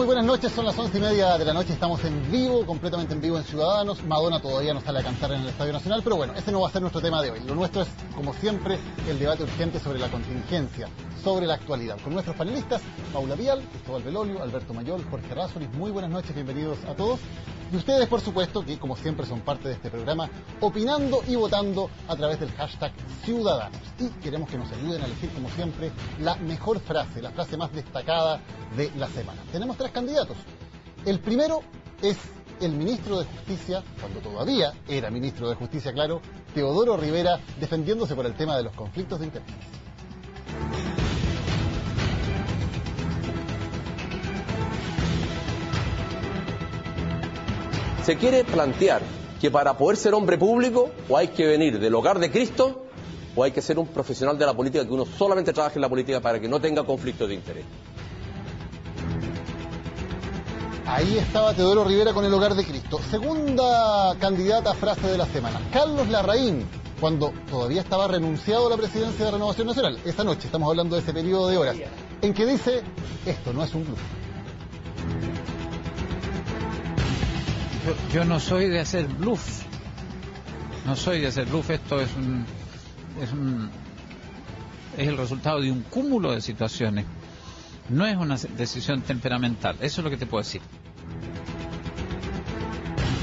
Muy buenas noches, son las 11:30 de la noche, estamos en vivo, completamente en vivo en Ciudadanos. Madonna todavía no sale a cantar en el Estadio Nacional, pero bueno, ese no va a ser nuestro tema de hoy. Lo nuestro es, como siempre, el debate urgente sobre la contingencia, sobre la actualidad. Con nuestros panelistas, Paula Vial, Cristóbal Belolio, Alberto Mayol, Jorge Rázuriz. Muy buenas noches, bienvenidos a todos. Y ustedes, por supuesto, que como siempre son parte de este programa, opinando y votando a través del hashtag Ciudadanos. Y queremos que nos ayuden a elegir, como siempre, la mejor frase, la frase más destacada de la semana. Tenemos 3 candidatos. El primero es el ministro de Justicia, cuando todavía era ministro de Justicia, claro, Teodoro Rivera, defendiéndose por el tema de los conflictos de intereses. Se quiere plantear que para poder ser hombre público o hay que venir del hogar de Cristo o hay que ser un profesional de la política, que uno solamente trabaje en la política para que no tenga conflictos de interés. Ahí estaba Teodoro Rivera con el hogar de Cristo. Segunda candidata a frase de la semana, Carlos Larraín, cuando todavía estaba renunciado a la presidencia de Renovación Nacional. Esa noche, estamos hablando de ese periodo de horas, en que dice, esto no es un bluff. Yo no soy de hacer bluff. No soy de hacer bluff. Esto es el resultado de un cúmulo de situaciones. No es una decisión temperamental. Eso es lo que te puedo decir.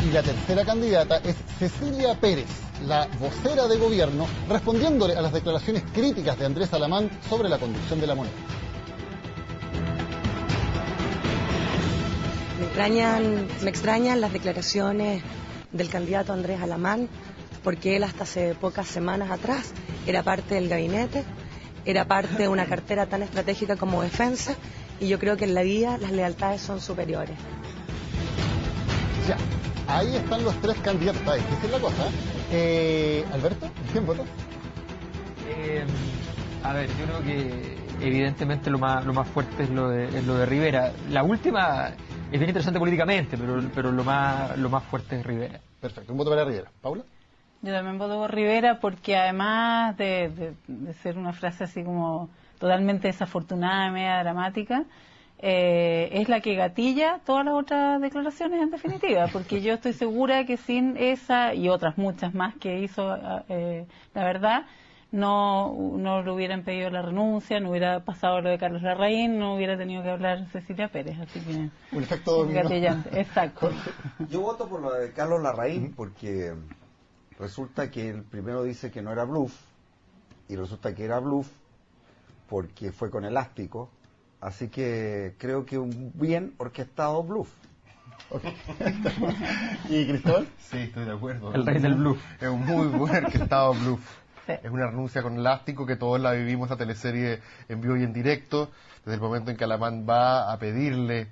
Y la tercera candidata es Cecilia Pérez, la vocera de gobierno, respondiéndole a las declaraciones críticas de Andrés Alamán sobre la conducción de la moneda. Me extrañan las declaraciones del candidato Andrés Alamán, porque él hasta hace pocas semanas atrás era parte del gabinete, era parte de una cartera tan estratégica como defensa, y yo creo que en la vida las lealtades son superiores. Ya, ahí están los 3 candidatos. Está difícil la cosa. Alberto, ¿quién votó? A ver, yo creo que evidentemente lo más fuerte es lo de Rivera. La última es bien interesante políticamente, pero lo más fuerte es Rivera. Perfecto, un voto para Rivera. ¿Paula? Yo también voto por Rivera porque además de ser una frase así como totalmente desafortunada, media dramática, es la que gatilla todas las otras declaraciones en definitiva, porque yo estoy segura que sin esa y otras muchas más que hizo, la verdad, no le hubieran pedido la renuncia, no hubiera pasado lo de Carlos Larraín, no hubiera tenido que hablar Cecilia Pérez, así que un efecto dominó. Gatillante, exacto. Yo voto por lo de Carlos Larraín porque resulta que el primero dice que no era bluff y resulta que era bluff porque fue con elástico, así que creo que un bien orquestado bluff. Okay. ¿Y Cristóbal? Sí, estoy de acuerdo. El rey del bluff. Es un muy buen orquestado bluff. Sí. Es una renuncia con elástico que todos la vivimos, la teleserie en vivo y en directo. Desde el momento en que Alamán va a pedirle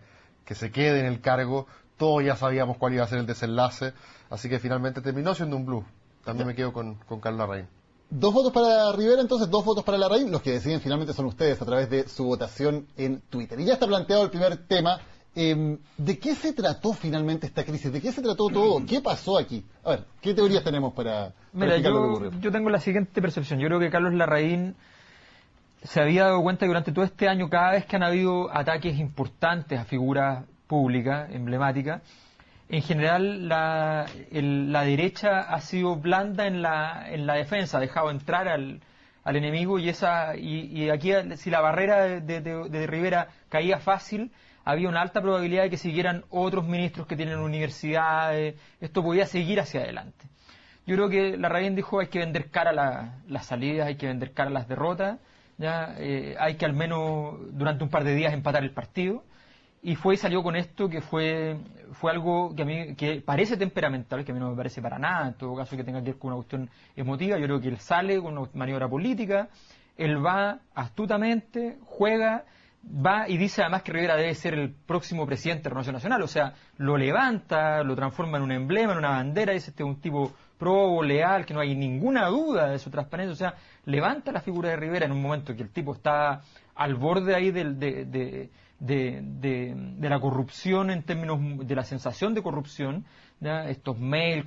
que se quede en el cargo, todos ya sabíamos cuál iba a ser el desenlace, así que finalmente terminó siendo un bluff. También me quedo con Carlos Larraín. 2 votos para Rivera, entonces 2 votos para Larraín. Los que deciden finalmente son ustedes a través de su votación en Twitter. Y ya está planteado el primer tema. ¿De qué se trató finalmente esta crisis? ¿De qué se trató todo? ¿Qué pasó aquí? A ver, ¿qué teorías tenemos para explicar lo que ocurrió? Yo tengo la siguiente percepción. Yo creo que Carlos Larraín se había dado cuenta que durante todo este año, cada vez que han habido ataques importantes a figuras públicas, emblemáticas, en general la derecha ha sido blanda en la defensa, ha dejado entrar al enemigo y aquí si la barrera de Rivera caía fácil, había una alta probabilidad de que siguieran otros ministros que tienen universidades, esto podía seguir hacia adelante. Yo creo que Larraín dijo hay que vender cara las salidas, hay que vender cara las derrotas, ¿ya? Hay que al menos durante un par de días empatar el partido. Y salió con esto que fue algo que a mí que parece temperamental, que a mí no me parece para nada, en todo caso que tenga que ver con una cuestión emotiva. Yo creo que él sale con una maniobra política, él va astutamente, juega, va y dice además que Rivera debe ser el próximo presidente de Renovación Nacional, o sea, lo levanta, lo transforma en un emblema, en una bandera, dice este es un tipo probo, leal, que no hay ninguna duda de su transparencia, o sea, levanta la figura de Rivera en un momento que el tipo está al borde ahí de la corrupción en términos de la sensación de corrupción, ¿ya? Estos mails,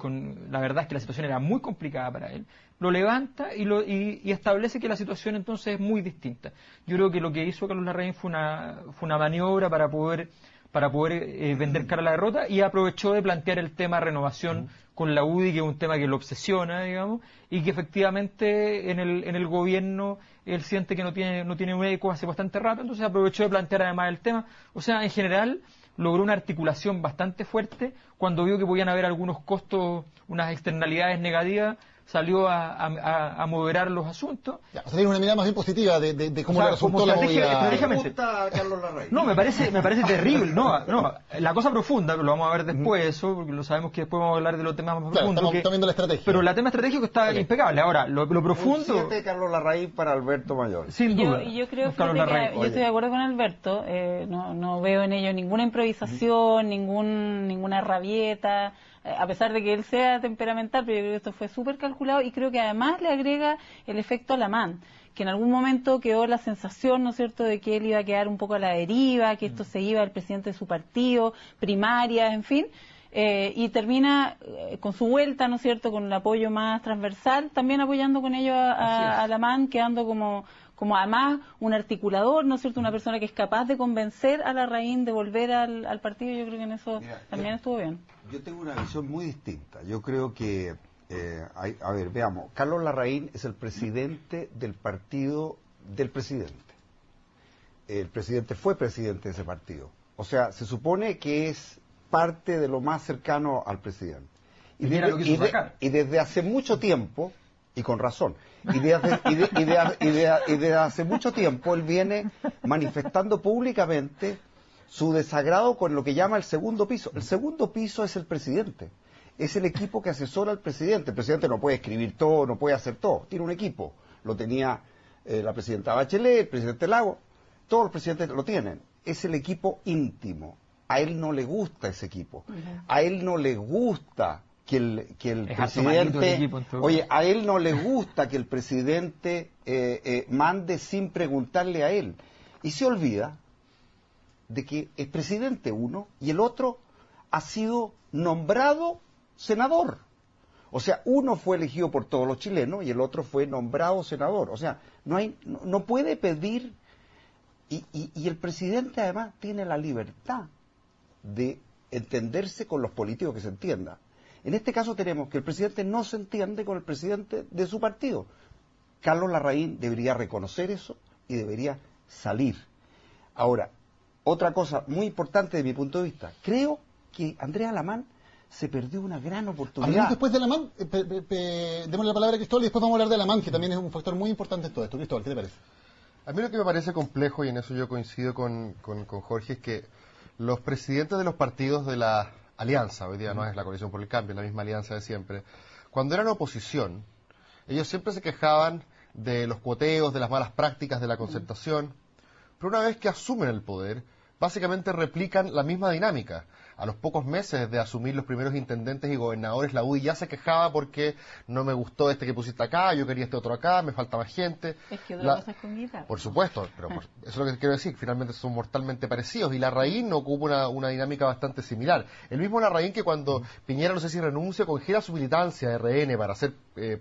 la verdad es que la situación era muy complicada para él, lo levanta y establece que la situación entonces es muy distinta. Yo creo que lo que hizo Carlos Larraín fue una maniobra para poder para poder vender cara a la derrota, y aprovechó de plantear el tema renovación con la UDI, que es un tema que lo obsesiona, digamos, y que efectivamente en el gobierno él siente que no tiene un eco hace bastante rato, entonces aprovechó de plantear además el tema. O sea, en general logró una articulación bastante fuerte. Cuando vio que podían haber algunos costos, unas externalidades negativas, salió a moderar los asuntos. Ya, o sea, tiene una mirada más bien positiva de cómo le resultó la movida. ¿Me gusta Carlos Larraín? No, me parece terrible. No, la cosa profunda, lo vamos a ver después, eso, porque lo sabemos que después vamos a hablar de los temas más profundos. Estamos viendo la estrategia. Pero el tema estratégico está impecable. Ahora, lo profundo... Un 7 Carlos Larraín para Alberto Mayor. Sin duda. Yo creo que yo estoy de acuerdo con Alberto. No veo en ello ninguna improvisación, ninguna rabieta, a pesar de que él sea temperamental, pero yo creo que esto fue súper calculado, y creo que además le agrega el efecto Alamán, que en algún momento quedó la sensación, ¿no es cierto?, de que él iba a quedar un poco a la deriva, que esto se iba al presidente de su partido, primarias, en fin, y termina con su vuelta, ¿no es cierto?, con el apoyo más transversal, también apoyando con ello a Alamán, quedando como además un articulador, ¿no es cierto?, una persona que es capaz de convencer a Larraín de volver al partido. Yo creo que en eso también estuvo bien. Yo tengo una visión muy distinta. Yo creo que, a ver, veamos, Carlos Larraín es el presidente del partido del presidente. El presidente fue presidente de ese partido. O sea, se supone que es parte de lo más cercano al presidente. Y desde hace mucho tiempo, y con razón, y desde hace mucho tiempo él viene manifestando públicamente su desagrado con lo que llama el segundo piso. El segundo piso es el presidente, es el equipo que asesora al presidente. El presidente no puede escribir todo, no puede hacer todo, tiene un equipo. Lo tenía la presidenta Bachelet, el presidente Lago, todos los presidentes lo tienen. Es el equipo íntimo. A él no le gusta ese equipo. A él no le gusta que el presidente, a él no le gusta que el presidente mande sin preguntarle a él, y se olvida de que es presidente uno y el otro ha sido nombrado senador. O sea, uno fue elegido por todos los chilenos y el otro fue nombrado senador. O sea, no puede pedir, y el presidente además tiene la libertad de entenderse con los políticos, que se entienda. En este caso tenemos que el presidente no se entiende con el presidente de su partido. Carlos Larraín debería reconocer eso y debería salir. Ahora, otra cosa muy importante de mi punto de vista, creo que Andrés Alamán se perdió una gran oportunidad. Después de Alamán, demos la palabra a Cristóbal y después vamos a hablar de Alamán, que también es un factor muy importante en todo esto. Cristóbal, ¿qué te parece? A mí lo que me parece complejo, y en eso yo coincido con Jorge, es que los presidentes de los partidos de la alianza, hoy día no es la Coalición por el Cambio, es la misma alianza de siempre, cuando eran oposición, ellos siempre se quejaban de los cuoteos, de las malas prácticas, de la concertación, pero una vez que asumen el poder, básicamente replican la misma dinámica. A los pocos meses de asumir los primeros intendentes y gobernadores, la UDI ya se quejaba porque no me gustó este que pusiste acá, yo quería este otro acá, me falta más gente. Es que otra cosa es con guitarra. Por supuesto, pero eso es lo que quiero decir, finalmente son mortalmente parecidos, y Larraín ocupa una dinámica bastante similar. El mismo Larraín que cuando Piñera, no sé si renuncia, congela su militancia de RN para ser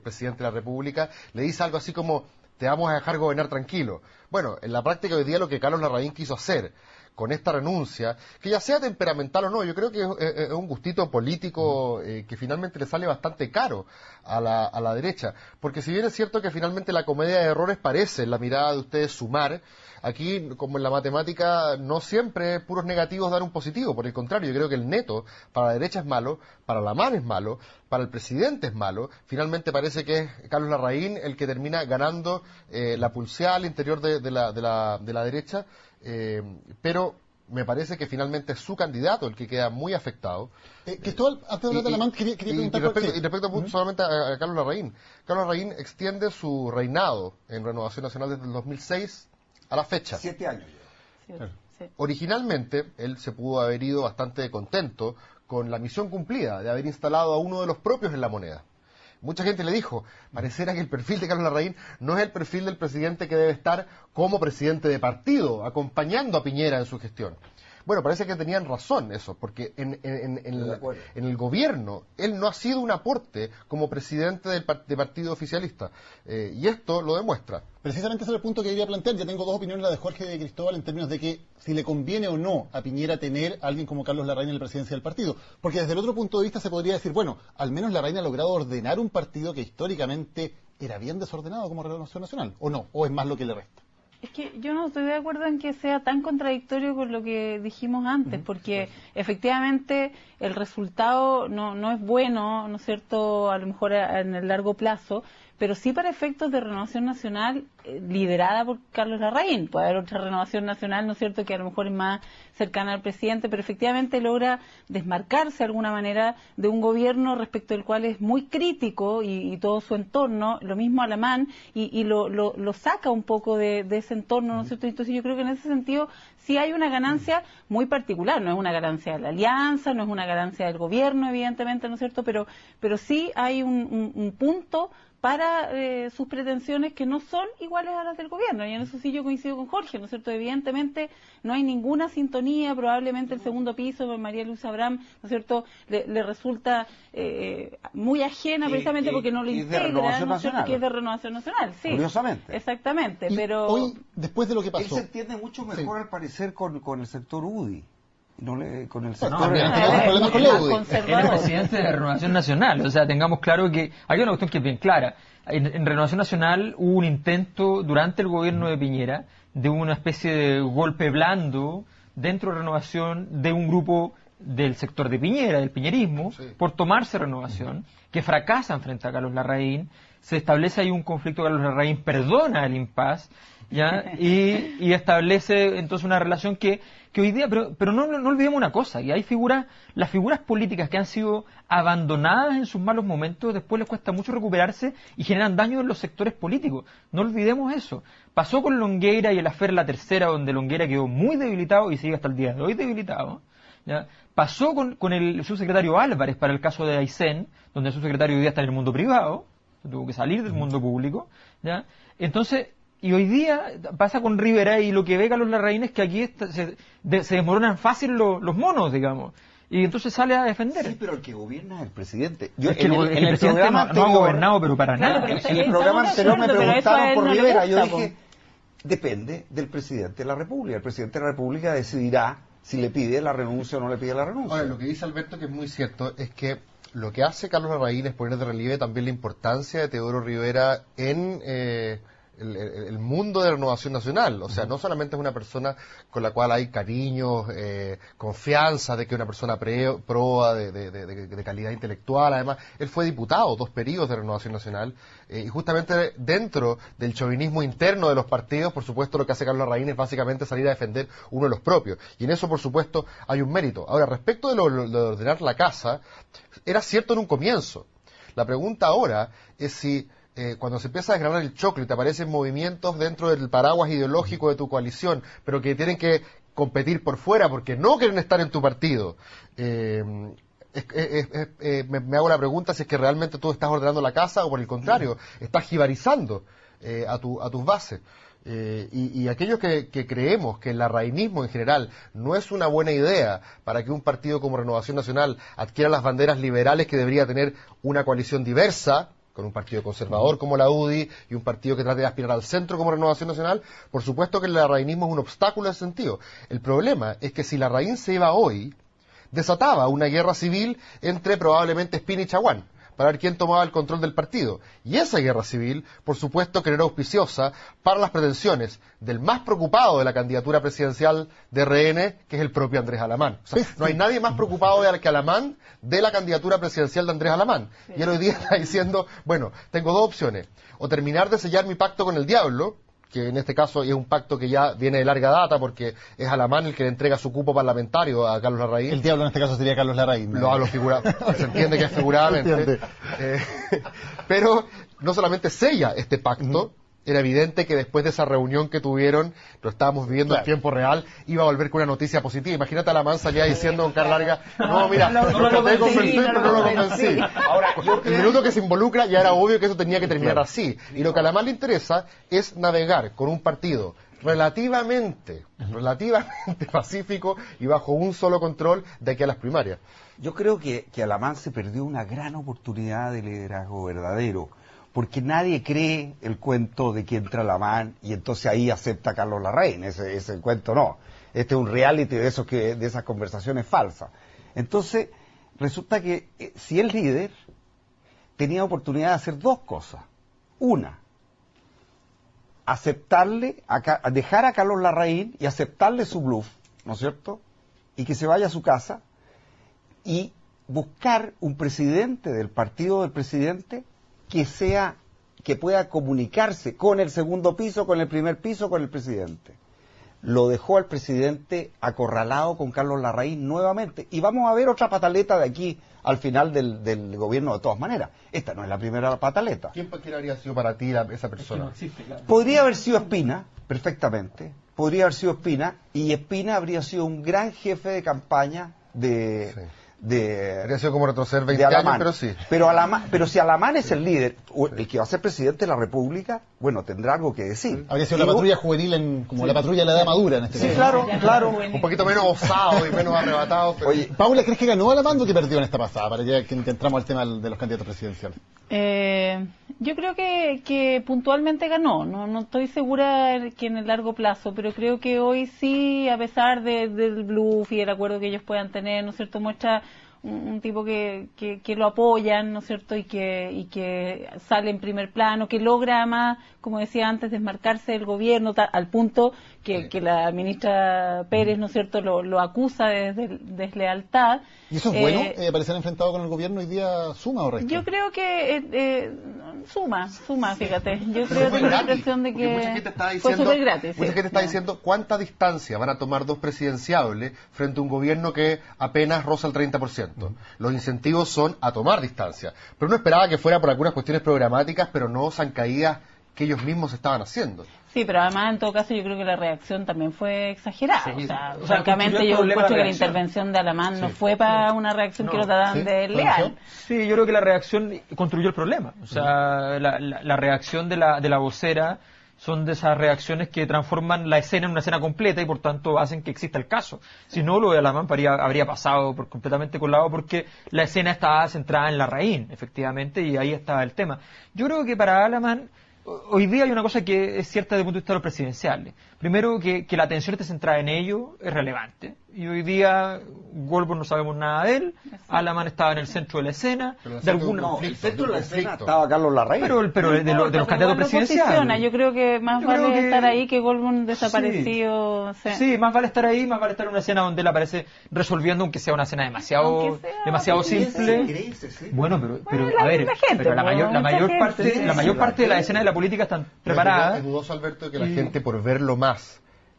presidente de la República, le dice algo así como: te vamos a dejar gobernar tranquilo. Bueno, en la práctica hoy día lo que Carlos Larraín quiso hacer con esta renuncia, que ya sea temperamental o no, yo creo que es un gustito político que finalmente le sale bastante caro a la derecha, porque si bien es cierto que finalmente la comedia de errores parece, en la mirada de ustedes, sumar, aquí, como en la matemática, no siempre puros negativos dan un positivo, por el contrario, yo creo que el neto para la derecha es malo, para Alamán es malo, para el presidente es malo, finalmente parece que es Carlos Larraín el que termina ganando la pulseada al interior de la derecha, pero me parece que finalmente es su candidato el que queda muy afectado. Cristóbal, antes de hablar de Alamán, quería preguntar... respecto solamente a Carlos Larraín. Carlos Larraín extiende su reinado en Renovación Nacional desde el 2006 a la fecha. 7 años ya. Sí. Originalmente, él se pudo haber ido bastante contento con la misión cumplida de haber instalado a uno de los propios en la moneda. Mucha gente le dijo, pareciera que el perfil de Carlos Larraín no es el perfil del presidente que debe estar como presidente de partido, acompañando a Piñera en su gestión. Bueno, parece que tenían razón eso, porque en el gobierno él no ha sido un aporte como presidente de partido oficialista, y esto lo demuestra. Precisamente ese es el punto que quería plantear. Ya tengo dos opiniones, la de Jorge y de Cristóbal, en términos de que si le conviene o no a Piñera tener a alguien como Carlos Larraín en la presidencia del partido. Porque desde el otro punto de vista se podría decir, bueno, al menos Larraín ha logrado ordenar un partido que históricamente era bien desordenado como Renovación Nacional, ¿o no? ¿O es más lo que le resta? Es que yo no estoy de acuerdo en que sea tan contradictorio con lo que dijimos antes, porque efectivamente el resultado no es bueno, ¿no es cierto?, a lo mejor en el largo plazo, pero sí para efectos de Renovación Nacional liderada por Carlos Larraín. Puede haber otra Renovación Nacional, ¿no es cierto?, que a lo mejor es más cercana al presidente, pero efectivamente logra desmarcarse de alguna manera de un gobierno respecto al cual es muy crítico y todo su entorno, lo mismo Alamán, y lo saca un poco de ese entorno, ¿no es cierto? Entonces yo creo que en ese sentido sí hay una ganancia muy particular, no es una ganancia de la alianza, no es una ganancia del gobierno, evidentemente, ¿no es cierto?, pero sí hay un punto para sus pretensiones que no son iguales a las del gobierno, y en eso sí yo coincido con Jorge, ¿no es cierto? Evidentemente no hay ninguna sintonía, probablemente el segundo piso, María Luisa Abraham, ¿no es cierto?, le resulta muy ajena precisamente porque no lo integra, ¿no es cierto?, que es de Renovación Nacional, sí. Curiosamente. Exactamente, Y pero... hoy, después de lo que pasó... Él se entiende mucho mejor, al parecer, con el sector UDI. Con el sector... también tenemos problemas con la UDI. Él es presidente de Renovación Nacional, o sea, tengamos claro que hay una cuestión que es bien clara. En Renovación Nacional hubo un intento durante el gobierno de Piñera de una especie de golpe blando dentro de Renovación de un grupo del sector de Piñera, del piñerismo, por tomarse Renovación, que fracasan frente a Carlos Larraín. Se establece ahí un conflicto, Carlos Larraín perdona el impas, ¿ya? Y establece entonces una relación que hoy día, pero no olvidemos una cosa, que hay las figuras políticas que han sido abandonadas en sus malos momentos, después les cuesta mucho recuperarse y generan daño en los sectores políticos. No olvidemos eso. Pasó con Longueira y el afer La Tercera, donde Longueira quedó muy debilitado y sigue hasta el día de hoy debilitado, ¿ya? Pasó con el subsecretario Álvarez para el caso de Aysén, donde el subsecretario hoy día está en el mundo privado, tuvo que salir del mundo público, ¿ya? Entonces, y hoy día pasa con Rivera, y lo que ve Carlos Larraín es que aquí se desmoronan fácil los monos, digamos, y entonces sale a defender. Sí, pero el que gobierna es el presidente. El presidente no ha gobernado, pero para nada. En el programa anterior me preguntaron por Rivera, yo dije, depende del presidente de la República. El presidente de la República decidirá si le pide la renuncia o no le pide la renuncia. Ahora, lo que dice Alberto, que es muy cierto, es que lo que hace Carlos Larraín es poner de relieve también la importancia de Teodoro Rivera en el mundo de Renovación Nacional. O sea, no solamente es una persona con la cual hay cariño, confianza de que es una persona proba de calidad intelectual. Además, él fue diputado 2 periodos de Renovación Nacional, y justamente dentro del chauvinismo interno de los partidos, por supuesto, lo que hace Carlos Larraín es básicamente salir a defender uno de los propios, y en eso, por supuesto, hay un mérito. Ahora, respecto de lo de ordenar la casa, era cierto en un comienzo. La pregunta ahora es si cuando se empieza a desgranar el choclo y te aparecen movimientos dentro del paraguas ideológico de tu coalición, pero que tienen que competir por fuera porque no quieren estar en tu partido, me hago la pregunta si es que realmente tú estás ordenando la casa o por el contrario, estás jibarizando a tus bases. Y aquellos que creemos que el larrainismo en general no es una buena idea para que un partido como Renovación Nacional adquiera las banderas liberales que debería tener una coalición diversa, con un partido conservador como la UDI y un partido que trate de aspirar al centro como Renovación Nacional, por supuesto que el larrainismo es un obstáculo en ese sentido. El problema es que si Larraín se iba hoy, desataba una guerra civil entre probablemente Espina y Chaguán, para ver quién tomaba el control del partido. Y esa guerra civil, por supuesto, que era auspiciosa para las pretensiones del más preocupado de la candidatura presidencial de RN, que es el propio Andrés Alamán. O sea, no hay nadie más preocupado que Alamán de la candidatura presidencial de Andrés Alamán. Sí. Y él hoy día está diciendo, bueno, tengo 2 opciones. O terminar de sellar mi pacto con el diablo, que en este caso es un pacto que ya viene de larga data, porque es Alamán el que le entrega su cupo parlamentario a Carlos Larraín. El diablo en este caso sería Carlos Larraín, ¿no? Lo hablo figuradamente, se entiende que es figuradamente. Pero no solamente sella este pacto, era evidente que después de esa reunión que tuvieron, lo estábamos viviendo en tiempo real, iba a volver con una noticia positiva. Imagínate a Alamán salía diciendo con cara larga, no, mira, no lo convencí, pero no lo convencí. Ahora, el minuto que se involucra ya era obvio que eso tenía que terminar así. Y lo que a Alamán le interesa es navegar con un partido relativamente pacífico y bajo un solo control de aquí a las primarias. Yo creo que Alamán se perdió una gran oportunidad de liderazgo verdadero, porque nadie cree el cuento de que entra Alamán y entonces ahí acepta a Carlos Larraín. Ese cuento no. Este es un reality de esas conversaciones falsas. Entonces, resulta que si el líder tenía oportunidad de hacer dos cosas. Una, dejar a Carlos Larraín y aceptarle su bluff, ¿no es cierto? Y que se vaya a su casa y buscar un presidente del partido del presidente que pueda comunicarse con el segundo piso, con el primer piso, con el presidente. Lo dejó al presidente acorralado con Carlos Larraín nuevamente. Y vamos a ver otra pataleta de aquí al final del gobierno de todas maneras. Esta no es la primera pataleta. ¿Quién habría sido para ti esa persona? No existe, claro. Podría haber sido Espina, perfectamente. Podría haber sido Espina, y Espina habría sido un gran jefe de campaña habría sido como retroceder 20 Alamán. años, pero sí. Pero si Alamán es el líder, el que va a ser presidente de la República, bueno, tendrá algo que decir. Habría sido la patrulla juvenil como la patrulla de la edad madura en este Sí, caso. claro. Un poquito menos osado y menos arrebatado. Pero... Oye, Paula, ¿crees que ganó Alamán o que perdió en esta pasada? Para ya que entramos al tema de los candidatos presidenciales. Yo creo que puntualmente ganó, no estoy segura que en el largo plazo, pero creo que hoy sí, a pesar del bluff y el acuerdo que ellos puedan tener, ¿no es cierto?, muestra un tipo que lo apoyan, ¿no es cierto?, y que sale en primer plano, que logra además, como decía antes, desmarcarse del gobierno al punto que la ministra Pérez, ¿no es cierto?, lo acusa de deslealtad. ¿Y eso es bueno? ¿Aparecer enfrentado con el gobierno hoy día suma o resta? Yo creo que suma, fíjate. Yo creo que tengo la impresión de que fue súper gratis. Mucha gente está diciendo cuánta distancia van a tomar dos presidenciables frente a un gobierno que apenas roza el 30%. Los incentivos son a tomar distancia. Pero uno esperaba que fuera por algunas cuestiones programáticas, pero no zancaídas que ellos mismos estaban haciendo. Sí, pero además en todo caso yo creo que la reacción también fue exagerada. Sí, francamente yo encuentro que la intervención de Alamán no fue para una reacción que lo trataban de leal. Sí, yo creo que la reacción construyó el problema. O sea, la reacción de la vocera son de esas reacciones que transforman la escena en una escena completa y por tanto hacen que exista el caso. Si no, lo de Alamán habría pasado completamente colado porque la escena estaba centrada en Larraín, efectivamente, y ahí estaba el tema. Yo creo que para Alamán hoy día hay una cosa que es cierta desde el punto de vista de los presidenciales. Primero, que la atención esté centrada en ello es relevante. Y hoy día, Goldberg no sabemos nada de él, Alamán estaba en el centro de la escena. el centro de la escena estaba Carlos Larraín. Pero de los candidatos presidenciales. Yo creo que más vale estar ahí que Goldberg desaparecido. Sí, más vale estar ahí, más vale estar en una escena donde él aparece resolviendo, aunque sea una escena demasiado simple. Bueno, pero a ver, pero la mayor parte de la escena de la política están preparadas. Es dudoso, Alberto, que la gente, por verlo más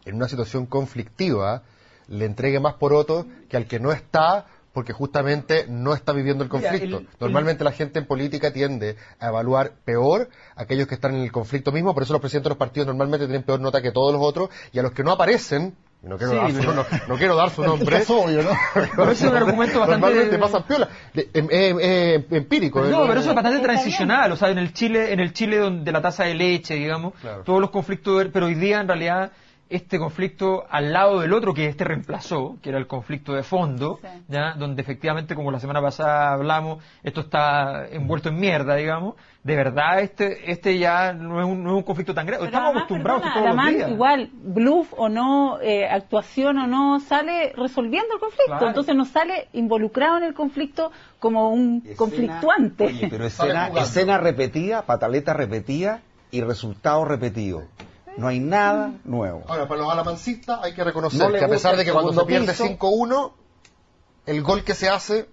en una situación conflictiva, le entregue más porotos que al que no está, porque justamente no está viviendo el conflicto. Normalmente la gente en política tiende a evaluar peor a aquellos que están en el conflicto mismo, por eso los presidentes de los partidos normalmente tienen peor nota que todos los otros, y a los que no aparecen, no quiero dar su nombre, es obvio, ¿no? Pero ese es un argumento bastante... Normalmente pasan piola, empírico. No, pero eso es bastante transicional, o sea, en el Chile donde la tasa de leche, digamos, claro, todos los conflictos, pero hoy día en realidad este conflicto al lado del otro que este reemplazó, que era el conflicto de fondo, ¿ya? Donde efectivamente, como la semana pasada hablamos, esto está envuelto en mierda, digamos. De verdad, este ya no es un conflicto tan grave. Estamos acostumbrados a todos los días. Igual, bluff o no, actuación o no, sale resolviendo el conflicto. Claro. Entonces no sale involucrado en el conflicto como un conflictuante. Oye, pero escena repetida, pataleta repetida y resultado repetido. No hay nada nuevo. Ahora, para los alamancistas hay que reconocer que a pesar de que cuando se pierde 5-1, el gol que se hace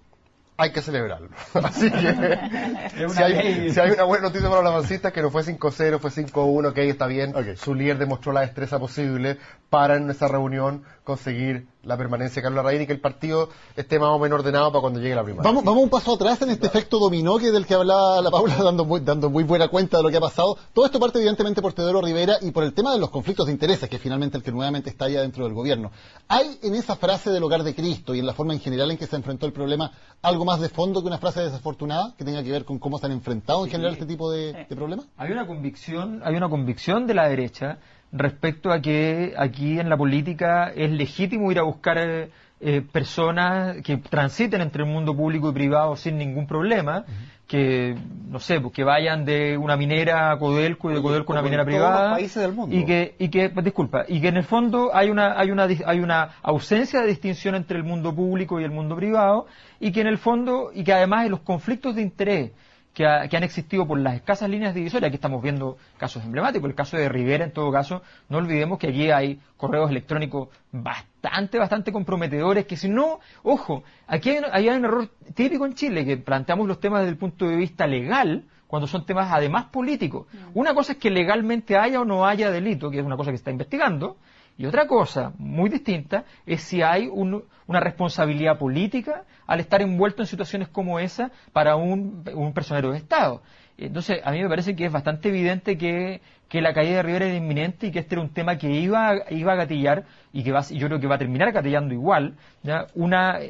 hay que celebrarlo. Así que si hay una buena noticia para los alamancistas, que no fue 5-0, fue 5-1, ok, está bien. Okay. Su líder demostró la destreza posible para en esa reunión conseguir la permanencia de Carlos Larraín y que el partido esté más o menos ordenado para cuando llegue la primaria. Vamos un paso atrás en este efecto dominó que del que hablaba la Paula, dando muy buena cuenta de lo que ha pasado. Todo esto parte evidentemente por Teodoro Rivera y por el tema de los conflictos de intereses, que es finalmente el que nuevamente está allá dentro del gobierno. ¿Hay en esa frase del hogar de Cristo y en la forma en general en que se enfrentó el problema algo más de fondo que una frase desafortunada que tenga que ver con cómo se han enfrentado en general este tipo de problemas? Hay una convicción de la derecha respecto a que aquí en la política es legítimo ir a buscar personas que transiten entre el mundo público y privado sin ningún problema, que, no sé, pues que vayan de una minera a Codelco y de Codelco a una minera privada. Todos los países del mundo. Y que, pues, disculpa, y que en el fondo hay una ausencia de distinción entre el mundo público y el mundo privado, y que en el fondo, y que además en los conflictos de interés que han existido por las escasas líneas divisorias, aquí estamos viendo casos emblemáticos, el caso de Rivera en todo caso, no olvidemos que aquí hay correos electrónicos bastante comprometedores, que si no, ojo, aquí hay un error típico en Chile, que planteamos los temas desde el punto de vista legal, cuando son temas además políticos. Una cosa es que legalmente haya o no haya delito, que es una cosa que se está investigando, y otra cosa muy distinta es si hay una responsabilidad política al estar envuelto en situaciones como esa para un personero de Estado. Entonces, a mí me parece que es bastante evidente que la caída de Rivera era inminente y que este era un tema que iba a gatillar y que yo creo que va a terminar gatillando igual, ¿ya?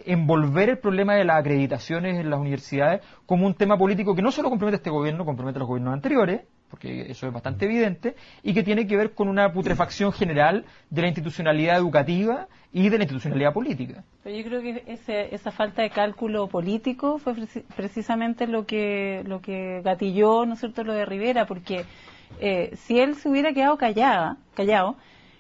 Envolver el problema de las acreditaciones en las universidades como un tema político que no solo compromete a este gobierno, compromete a los gobiernos anteriores, porque eso es bastante evidente, y que tiene que ver con una putrefacción general de la institucionalidad educativa y de la institucionalidad política. Pero yo creo que esa falta de cálculo político fue precisamente lo que gatilló, ¿no es cierto?, lo de Rivera, porque si él se hubiera quedado callado,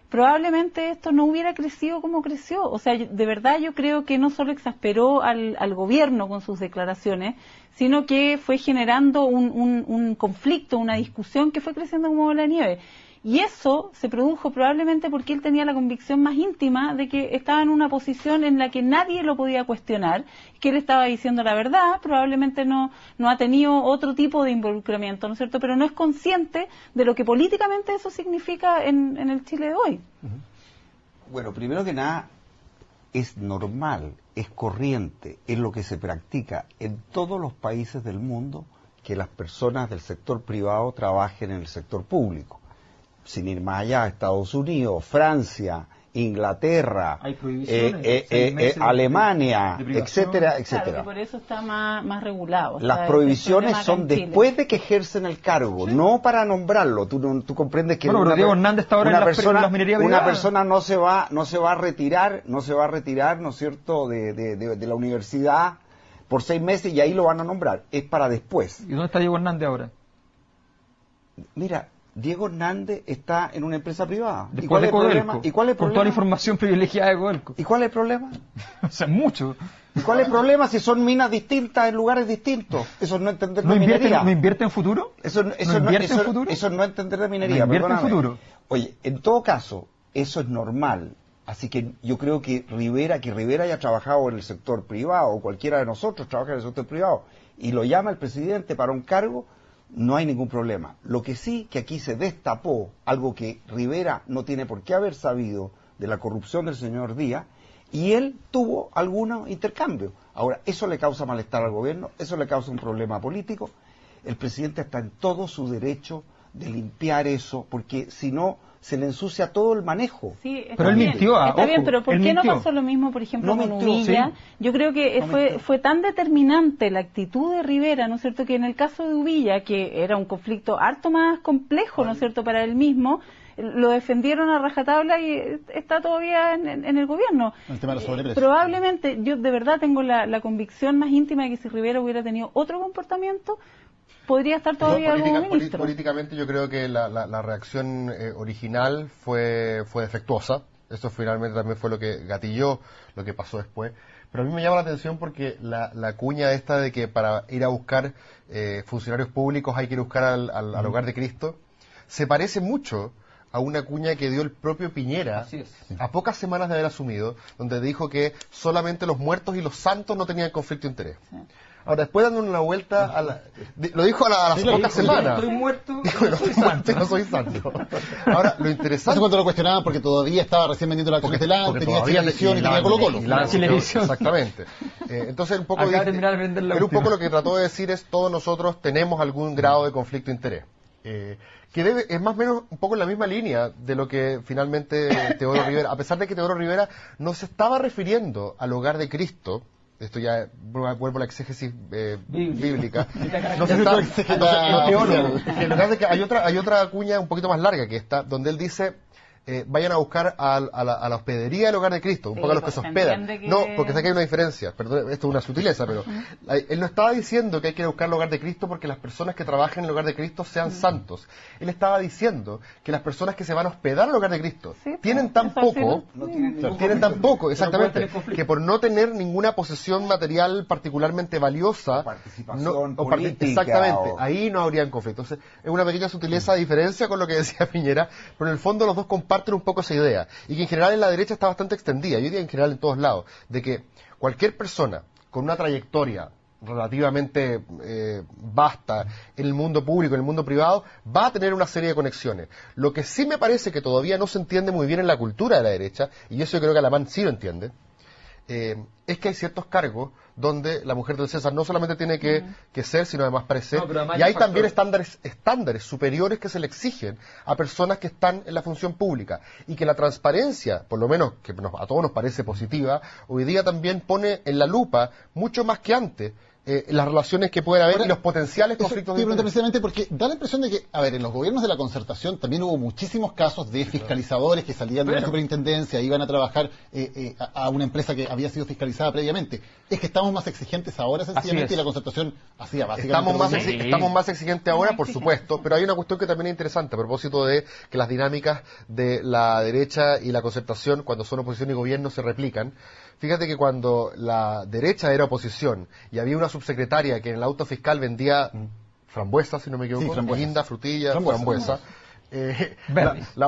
probablemente esto no hubiera crecido como creció. O sea, de verdad yo creo que no solo exasperó al gobierno con sus declaraciones, sino que fue generando un conflicto, una discusión que fue creciendo como la nieve. Y eso se produjo probablemente porque él tenía la convicción más íntima de que estaba en una posición en la que nadie lo podía cuestionar, que él estaba diciendo la verdad, probablemente no ha tenido otro tipo de involucramiento, ¿no es cierto?, pero no es consciente de lo que políticamente eso significa en el Chile de hoy. Bueno, primero que nada, es normal, es corriente, es lo que se practica en todos los países del mundo que las personas del sector privado trabajen en el sector público. Sin ir más allá, Estados Unidos, Francia, Inglaterra, Alemania, etcétera, etcétera. Claro, que por eso está más regulado. O Las sea, prohibiciones son después de que ejercen el cargo, no para nombrarlo. Tú comprendes que una persona no se va a retirar, ¿no es cierto?, de la universidad por 6 meses y ahí lo van a nombrar. Es para después. ¿Y dónde está Diego Hernández ahora? Mira, Diego Hernández está en una empresa privada. ¿Y cuál es el problema? Con toda la información privilegiada de Codelco. ¿Y cuál es el problema? O sea, mucho. ¿Y cuál es el problema si son minas distintas en lugares distintos? Eso es no entender de minería. ¿No invierte en futuro? Eso es no entender de minería. ¿No invierte en futuro? Oye, en todo caso, eso es normal. Así que yo creo que Rivera haya trabajado en el sector privado, o cualquiera de nosotros trabaja en el sector privado, y lo llama el presidente para un cargo, no hay ningún problema. Lo que sí, que aquí se destapó algo que Rivera no tiene por qué haber sabido de la corrupción del señor Díaz, y él tuvo algunos intercambios. Ahora, eso le causa malestar al gobierno, eso le causa un problema político. El presidente está en todo su derecho de limpiar eso, porque si no, se le ensucia todo el manejo. Sí, pero él mintió. Está bien, pero ¿por qué no pasó lo mismo, por ejemplo, con Uvilla? Sí. Yo creo que fue tan determinante la actitud de Rivera, ¿no es cierto?, que en el caso de Uvilla, que era un conflicto harto más complejo, ¿no es cierto?, para él mismo, lo defendieron a rajatabla y está todavía en el gobierno. El tema de los sobreprecios. Probablemente, yo de verdad tengo la convicción más íntima de que si Rivera hubiera tenido otro comportamiento, podría estar todavía como ministro. Políticamente yo creo que la reacción original fue defectuosa. Eso finalmente también fue lo que gatilló lo que pasó después. Pero a mí me llama la atención porque la cuña esta de que para ir a buscar funcionarios públicos hay que ir a buscar al Hogar de Cristo, se parece mucho a una cuña que dio el propio Piñera a pocas semanas de haber asumido, donde dijo que solamente los muertos y los santos no tenían conflicto de interés. Sí. Ahora, después dando una vuelta lo dijo a las pocas semanas. Estoy muerto, no soy santo. Ahora, lo interesante... Eso cuando lo cuestionaban porque todavía estaba recién vendiendo la Coquetelán, tenía televisión y tenía Colo-Colo. Exactamente. Entonces, un poco lo que trató de decir es todos nosotros tenemos algún grado de conflicto de interés. Que es más o menos un poco en la misma línea de lo que finalmente Teodoro Rivera, a pesar de que Teodoro Rivera no se estaba refiriendo al Hogar de Cristo esto ya vuelvo a la exégesis bíblica. En lugar de que hay otra cuña un poquito más larga que esta, donde él dice vayan a buscar a la hospedería del hogar de Cristo, un poco a los que se hospedan. No, porque sé que hay una diferencia, perdón, esto es una sutileza, pero él no estaba diciendo que hay que buscar el hogar de Cristo porque las personas que trabajen en el hogar de Cristo sean santos. Él estaba diciendo que las personas que se van a hospedar al hogar de Cristo tienen tan poco, exactamente, que por no tener ninguna posesión material particularmente valiosa, exactamente, ahí no habrían conflicto. Entonces, es una pequeña sutileza de diferencia con lo que decía Piñera, pero en el fondo los dos comparten un poco esa idea, y que en general en la derecha está bastante extendida, yo diría en general en todos lados, de que cualquier persona con una trayectoria relativamente vasta en el mundo público, en el mundo privado, va a tener una serie de conexiones. Lo que sí me parece que todavía no se entiende muy bien en la cultura de la derecha, y eso yo creo que Alamán sí lo entiende, es que hay ciertos cargos donde la mujer del César no solamente tiene que ser, sino además parecer, y hay también estándares superiores que se le exigen a personas que están en la función pública, y que la transparencia, por lo menos que a todos nos parece positiva, hoy día también pone en la lupa, mucho más que antes, las relaciones que pueden haber. Ahora, y los potenciales conflictos de interés. Precisamente porque da la impresión de que, en los gobiernos de la Concertación también hubo muchísimos casos de fiscalizadores que salían de la superintendencia, iban a trabajar a una empresa que había sido fiscalizada previamente. Es que estamos más exigentes ahora, sencillamente, y la Concertación hacía básicamente... Estamos más exigentes ahora, por supuesto, pero hay una cuestión que también es interesante, a propósito de que las dinámicas de la derecha y la Concertación, cuando son oposición y gobierno, se replican. Fíjate que cuando la derecha era oposición y había una subsecretaria que en el auto fiscal vendía frambuesa, si no me equivoco, guinda, frutilla, frambuesa, la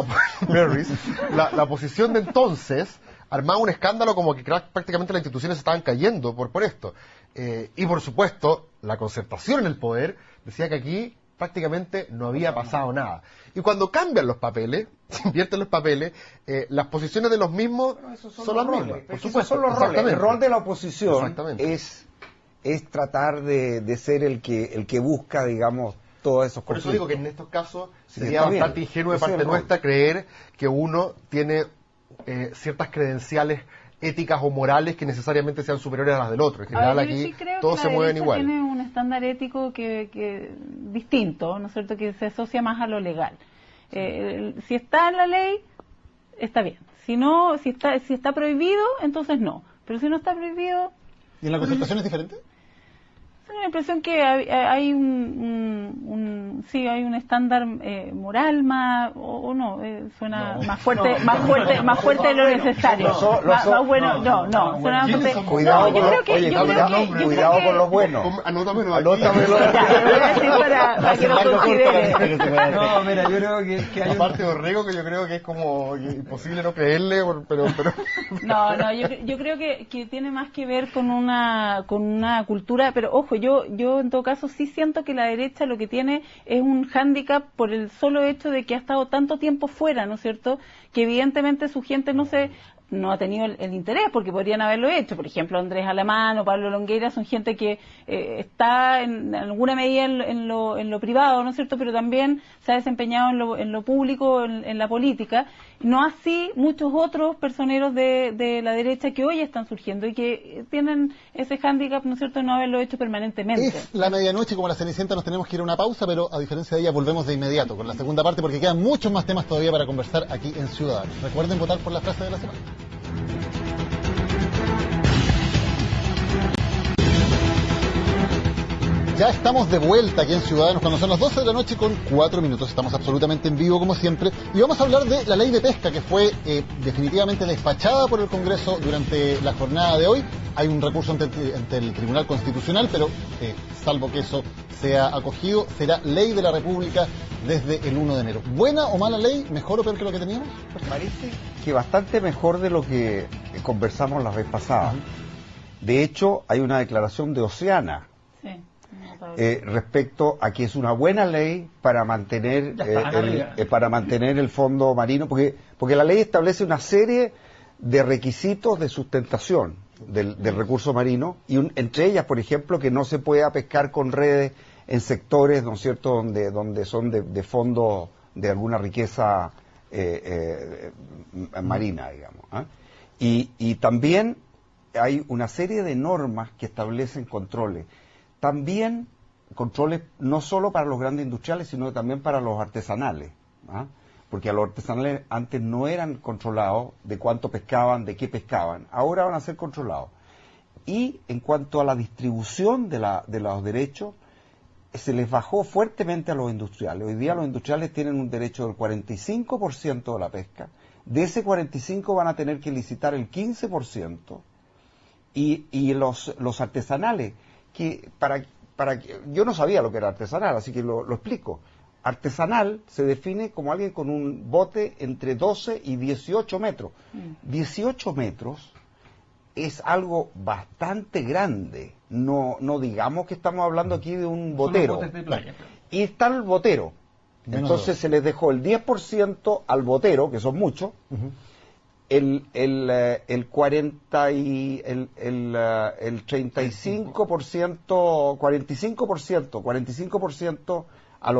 oposición de entonces armaba un escándalo como que prácticamente las instituciones estaban cayendo por esto. Y por supuesto, la Concertación en el poder decía que aquí prácticamente no había pasado nada. Y cuando cambian los papeles, se invierten los papeles, las posiciones de los mismos son las mismas. Por supuesto, son los roles. El rol de la oposición es tratar de ser el que busca, digamos, todos esos conflictos. Por eso digo que en estos casos sería bastante ingenuo de parte nuestra creer que uno tiene ciertas credenciales éticas o morales que necesariamente sean superiores a las del otro. En general aquí todos se mueven igual. Tiene un estándar ético que distinto, ¿no es cierto?, que se asocia más a lo legal. Si está en la ley, está bien. Si no, si está prohibido, entonces no. Pero si no está prohibido... ¿Y en la Concertación es diferente? Tengo la impresión que hay hay un estándar moral más suena más fuerte de lo necesario. Cuidado con los buenos. Anótamelo. Para que lo considere. No, mira, yo creo que hay aparte de Orrego, que yo creo que es como imposible no creerle, pero No, yo creo que tiene más que ver con una cultura, pero ojo, yo en todo caso sí siento que la derecha lo que tiene es un hándicap por el solo hecho de que ha estado tanto tiempo fuera, ¿no es cierto?, que evidentemente su gente no ha tenido el interés, porque podrían haberlo hecho. Por ejemplo, Andrés Alamán o Pablo Longueira son gente que está en alguna medida en lo privado, ¿no es cierto?, pero también se ha desempeñado en lo público, en la política. No así muchos otros personeros de la derecha que hoy están surgiendo y que tienen ese hándicap, ¿no es cierto?, de no haberlo hecho permanentemente. Es la medianoche, como la Cenicienta, nos tenemos que ir a una pausa, pero a diferencia de ella volvemos de inmediato con la segunda parte, porque quedan muchos más temas todavía para conversar aquí en Ciudadanos. Recuerden votar por la frase de la semana. Ya estamos de vuelta aquí en Ciudadanos cuando son las 12 de la noche con 4 minutos. Estamos absolutamente en vivo como siempre y vamos a hablar de la ley de pesca que fue definitivamente despachada por el Congreso durante la jornada de hoy. Hay un recurso ante el Tribunal Constitucional, pero salvo que eso sea acogido, será ley de la República desde el 1 de enero. ¿Buena o mala ley? ¿Mejor o peor que lo que teníamos? Parece que bastante mejor de lo que conversamos la vez pasada. De hecho, hay una declaración de Oceana respecto a que es una buena ley para mantener el fondo marino, porque la ley establece una serie de requisitos de sustentación del recurso marino, y entre ellas, por ejemplo, que no se pueda pescar con redes en sectores, ¿no es cierto?, donde son de fondos de alguna riqueza marina, digamos. Y también hay una serie de normas que establecen controles. También controles no solo para los grandes industriales, sino también para los artesanales, ¿ah? Porque a los artesanales antes no eran controlados de cuánto pescaban, de qué pescaban, ahora van a ser controlados. Y en cuanto a la distribución de los derechos, se les bajó fuertemente a los industriales. Hoy día los industriales tienen un derecho del 45% de la pesca. De ese 45% van a tener que licitar el 15%. Y los artesanales, que yo no sabía lo que era artesanal, así que lo explico. Artesanal se define como alguien con un bote entre 12 y 18 metros. 18 metros es algo bastante grande. No digamos que estamos hablando aquí de un botero. Son los botes de playa, claro. Y está el botero. Entonces se les dejó el 10% al botero, que son muchos, el 45% a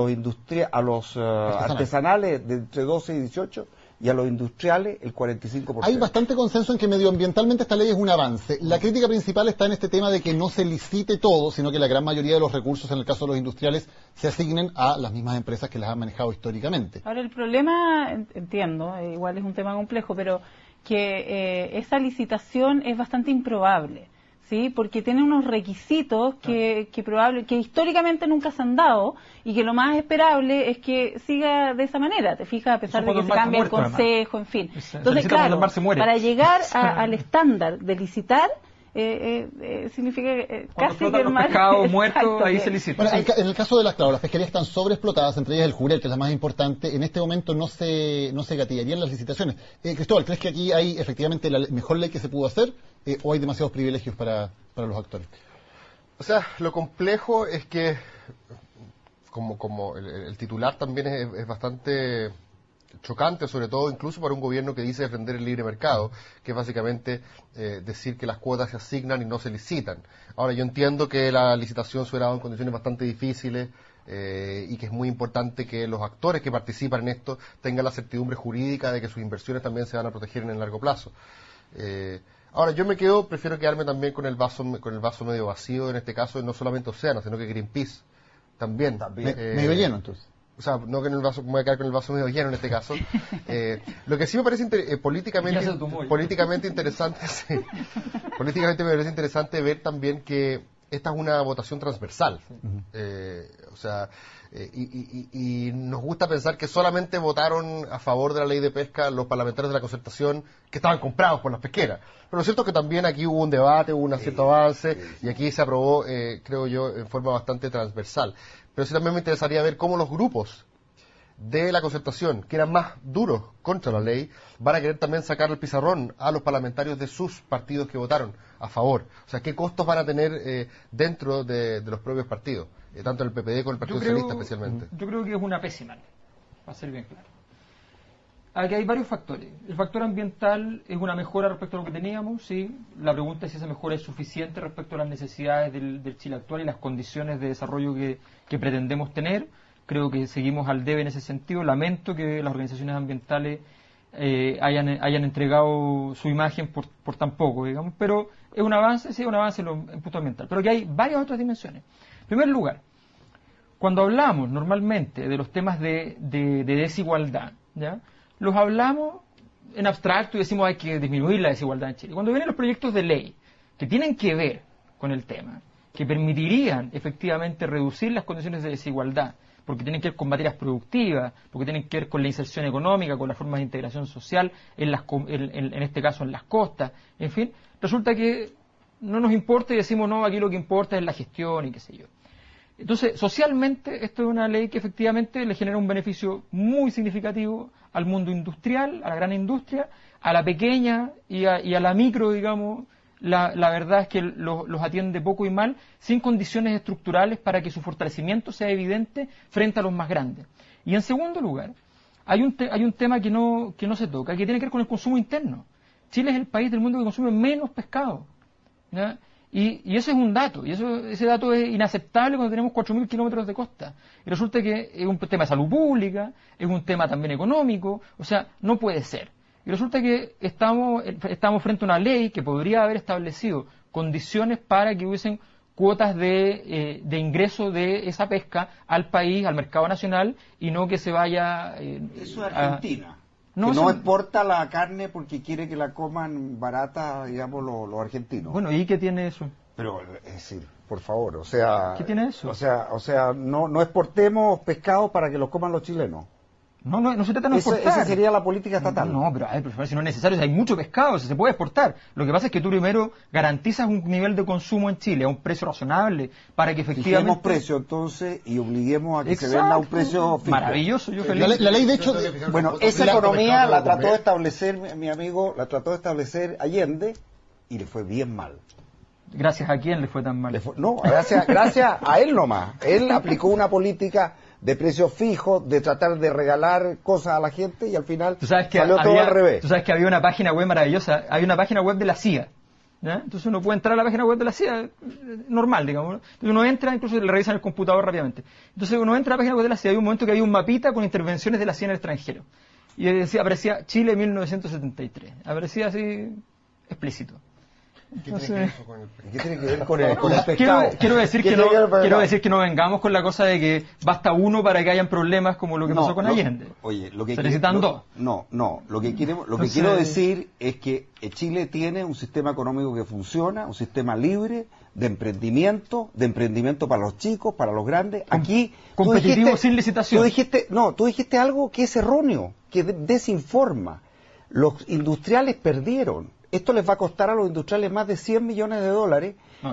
los artesanales de entre 12 y 18, y a los industriales el 45%. Hay bastante consenso en que medioambientalmente esta ley es un avance. La crítica principal está en este tema de que no se licite todo, sino que la gran mayoría de los recursos, en el caso de los industriales, se asignen a las mismas empresas que las han manejado históricamente. Ahora, el problema, entiendo, igual es un tema complejo, pero que esa licitación es bastante improbable, ¿sí? Porque tiene unos requisitos que históricamente nunca se han dado, y que lo más esperable es que siga de esa manera, te fijas, a pesar de que se cambie el consejo, en fin. Entonces, claro, para llegar al estándar de licitar, significa casi que el pescado muerto, ahí se licita. Bueno, en el caso de las pesquerías están sobreexplotadas, entre ellas el jurel, que es la más importante. En este momento no se gatillarían las licitaciones. Cristóbal, ¿crees que aquí hay efectivamente la mejor ley que se pudo hacer, o hay demasiados privilegios para los actores? O sea, lo complejo es que, como el titular también es bastante chocante, sobre todo incluso para un gobierno que dice defender el libre mercado, que es básicamente decir que las cuotas se asignan y no se licitan. Ahora, yo entiendo que la licitación se hubiera dado en condiciones bastante difíciles, y que es muy importante que los actores que participan en esto tengan la certidumbre jurídica de que sus inversiones también se van a proteger en el largo plazo. Ahora, prefiero quedarme también con el vaso medio vacío en este caso, no solamente Océano, sino que Greenpeace también. Medio lleno, entonces. O sea, no que en el vaso, me voy a quedar con el vaso medio lleno en este caso. Lo que sí me parece políticamente interesante, sí, políticamente me parece interesante ver también que esta es una votación transversal. O sea, y nos gusta pensar que solamente votaron a favor de la ley de pesca los parlamentarios de la Concertación que estaban comprados por las pesqueras. Pero lo cierto es que también aquí hubo un debate, hubo un cierto avance, y aquí se aprobó, creo yo, en forma bastante transversal. Pero sí también me interesaría ver cómo los grupos de la Concertación, que eran más duros contra la ley, van a querer también sacar el pizarrón a los parlamentarios de sus partidos que votaron a favor. O sea, qué costos van a tener dentro de los propios partidos, tanto el PPD como el Partido Socialista especialmente. Yo creo que es una pésima ley, para ser bien claro. Aquí hay varios factores. El factor ambiental es una mejora respecto a lo que teníamos, sí. La pregunta es si esa mejora es suficiente respecto a las necesidades del Chile actual y las condiciones de desarrollo que pretendemos tener. Creo que seguimos al debe en ese sentido. Lamento que las organizaciones ambientales hayan entregado su imagen por tan poco, digamos. Pero es un avance, sí, un avance en punto ambiental. Pero aquí hay varias otras dimensiones. En primer lugar, cuando hablamos normalmente de los temas de desigualdad, ¿ya?, los hablamos en abstracto y decimos hay que disminuir la desigualdad en Chile. Cuando vienen los proyectos de ley que tienen que ver con el tema, que permitirían efectivamente reducir las condiciones de desigualdad, porque tienen que ver con materias productivas, porque tienen que ver con la inserción económica, con las formas de integración social, en este caso en las costas, en fin, resulta que no nos importa y decimos no, aquí lo que importa es la gestión y qué sé yo. Entonces, socialmente, esto es una ley que efectivamente le genera un beneficio muy significativo al mundo industrial, a la gran industria, a la pequeña y a la micro, digamos. La verdad es que los atiende poco y mal, sin condiciones estructurales para que su fortalecimiento sea evidente frente a los más grandes. Y en segundo lugar, hay un tema que no se toca, que tiene que ver con el consumo interno. Chile es el país del mundo que consume menos pescado, ¿ya? Y ese es un dato, y ese dato es inaceptable cuando tenemos 4.000 kilómetros de costa. Y resulta que es un tema de salud pública, es un tema también económico, o sea, no puede ser. Y resulta que estamos frente a una ley que podría haber establecido condiciones para que hubiesen cuotas de ingreso de esa pesca al país, al mercado nacional, y no que se vaya... Eso es Argentina. No, que no exporta la carne porque quiere que la coman barata, digamos, los argentinos. Bueno, ¿y qué tiene eso? Pero, es decir, por favor, o sea... ¿Qué tiene eso? O sea, no exportemos pescado para que los coman los chilenos. No se trata de no exportar. Esa sería la política estatal. No, pero si no es necesario, si hay mucho pescado, se puede exportar. Lo que pasa es que tú primero garantizas un nivel de consumo en Chile a un precio razonable para que efectivamente... Fijemos precio entonces y obliguemos a que se venda a un precio fijo. Maravilloso, yo feliz. La ley, de hecho... Bueno, esa economía la trató de establecer, mi amigo, la trató de establecer Allende y le fue bien mal. ¿Gracias a quién le fue tan mal? Gracias a él nomás. Él aplicó una política de precios fijos, de tratar de regalar cosas a la gente y al final salió todo al revés. Tú sabes que había una página web maravillosa, hay una página web de la CIA, ¿ya? Entonces uno puede entrar a la página web de la CIA, normal, digamos, ¿no? Entonces uno entra, incluso le revisan el computador rápidamente. Entonces uno entra a la página web de la CIA, hay un momento que había un mapita con intervenciones de la CIA en el extranjero. Y aparecía Chile 1973, aparecía así explícito. ¿Qué tiene que ver con el pescado? Quiero decir que no vengamos con la cosa de que basta uno para que hayan problemas como lo que pasó con Allende. Oye, se necesitan dos. Lo que quiero decir es que Chile tiene un sistema económico que funciona, un sistema libre de emprendimiento para los chicos, para los grandes. Aquí competitivo sin licitación. Tú dijiste algo que es erróneo, que desinforma. Los industriales perdieron. Esto les va a costar a los industriales más de $100 millones. No,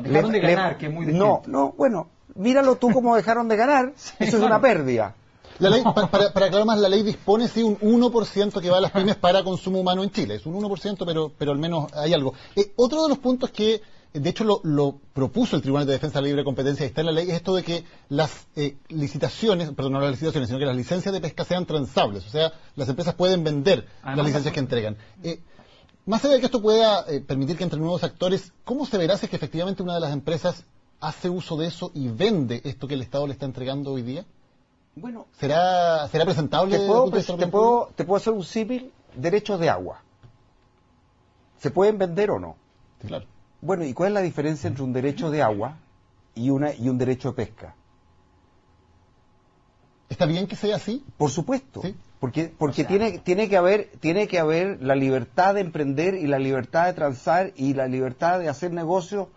dejaron de ganar, que es muy distinto. Bueno, míralo tú cómo dejaron de ganar. Sí, eso es una pérdida. La ley, para aclarar más, la ley dispone sí un 1% que va a las pymes para consumo humano en Chile. Es un 1%, pero al menos hay algo. Otro de los puntos que, de hecho, lo propuso el Tribunal de Defensa de la Libre Competencia y está en la ley, es esto de que las licitaciones, perdón, no las licitaciones, sino que las licencias de pesca sean transables. O sea, las empresas pueden vender las licencias que entregan. Más allá de que esto pueda permitir que entren nuevos actores, ¿cómo se verá si es que efectivamente una de las empresas hace uso de eso y vende esto que el Estado le está entregando hoy día? Bueno, ¿Será presentable? Te puedo hacer un símil, derechos de agua. ¿Se pueden vender o no? Sí, claro. Bueno, ¿y cuál es la diferencia entre un derecho de agua y un derecho de pesca? ¿Está bien que sea así? Por supuesto. ¿Sí? Porque tiene que haber la libertad de emprender y la libertad de transar y la libertad de hacer negocios,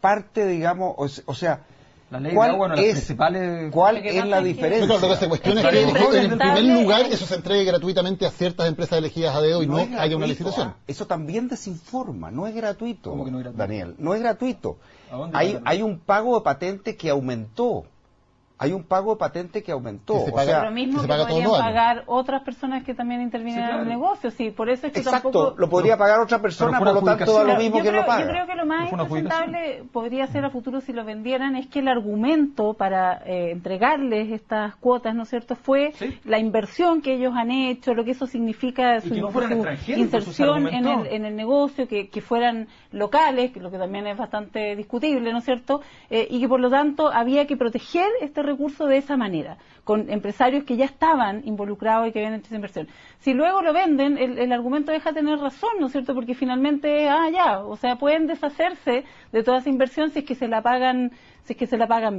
parte, digamos, o sea, la ley de agua, las principales... ¿Cuál es la diferencia? Lo que se cuestiona es que en primer lugar eso se entregue gratuitamente a ciertas empresas elegidas a dedo y no haya una licitación. Eso también desinforma, no es gratuito. ¿Cómo que no es gratuito? Daniel, no es gratuito. Hay un pago de patente que aumentó. Hay un pago de patente que aumentó. Lo mismo que podrían pagar otras personas que también intervienen en el negocio. Sí, por eso es que tampoco... lo podría pagar otra persona, por lo tanto da lo mismo que lo paga. Yo creo que lo más impresentable podría ser a futuro si lo vendieran es que el argumento para entregarles estas cuotas, ¿no es cierto?, fue la inversión que ellos han hecho, lo que eso significa su inserción en el negocio, que fueran locales, lo que también es bastante discutible, ¿no es cierto?, y que por lo tanto había que proteger este recurso de esa manera, con empresarios que ya estaban involucrados y que habían hecho esa inversión. Si luego lo venden, el argumento deja de tener razón, ¿no es cierto?, porque finalmente, o sea, pueden deshacerse de toda esa inversión si es que se la pagan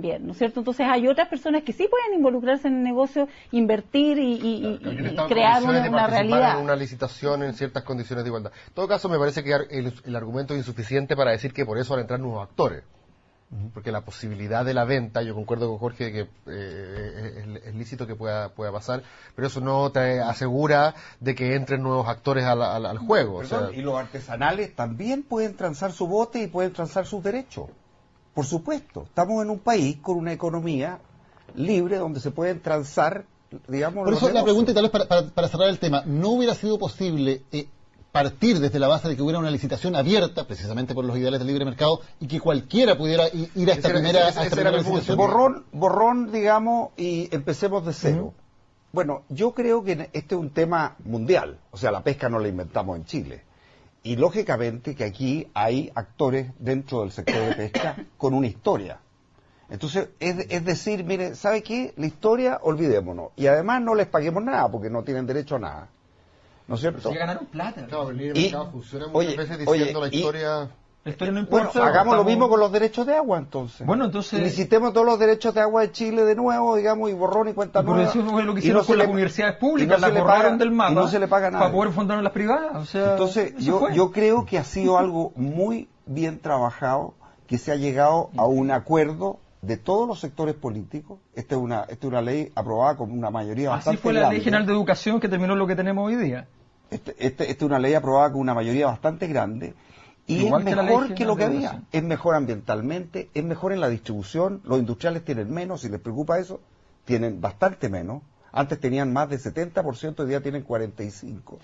bien, ¿no es cierto? Entonces hay otras personas que sí pueden involucrarse en el negocio, invertir y crear una realidad. En una licitación en ciertas condiciones de igualdad. En todo caso, me parece que el argumento es insuficiente para decir que por eso van a entrar nuevos actores. Porque la posibilidad de la venta, yo concuerdo con Jorge que es lícito que pueda pasar, pero eso no te asegura de que entren nuevos actores al juego. Perdón, y los artesanales también pueden transar su bote y pueden transar sus derechos. Por supuesto, estamos en un país con una economía libre donde se pueden transar, digamos... Por eso la pregunta, y tal vez para cerrar el tema, ¿no hubiera sido posible partir desde la base de que hubiera una licitación abierta, precisamente por los ideales del libre mercado, y que cualquiera pudiera ir a esta primera licitación? Borrón, digamos, y empecemos de cero. Bueno, yo creo que este es un tema mundial, o sea, la pesca no la inventamos en Chile. Y lógicamente que aquí hay actores dentro del sector de pesca con una historia. Entonces, es decir, mire, ¿sabe qué? La historia, olvidémonos. Y además no les paguemos nada, porque no tienen derecho a nada. ¿no es cierto? Sí, ganaron plata. Claro, el libre Y- mercado funciona muchas oye, veces diciendo oye, la historia... La historia no Bueno, importa. hagamos lo estamos- mismo con los derechos de agua, entonces. Bueno, entonces... Licitemos todos los derechos de agua de Chile de nuevo, digamos, y borrón y cuenta Por nueva. eso fue lo que Y hicieron no con se las le- universidades y públicas, no se las le borraron paga- del mapa y no se le paga nada. para poder fundar las privadas. O sea, Entonces, eso fue. yo creo que ha sido algo muy bien trabajado, que se ha llegado a un acuerdo de todos los sectores políticos. Esta es una ley aprobada con una mayoría Así bastante fue la grande. Ley General de Educación que terminó lo que tenemos hoy día. Esta es una ley aprobada con una mayoría bastante grande y Igual es que la Ley mejor que lo que General de había. Educación. Es mejor ambientalmente, es mejor en la distribución. Los industriales tienen menos, si les preocupa eso, tienen bastante menos. Antes tenían más del 70%, hoy día tienen 45%.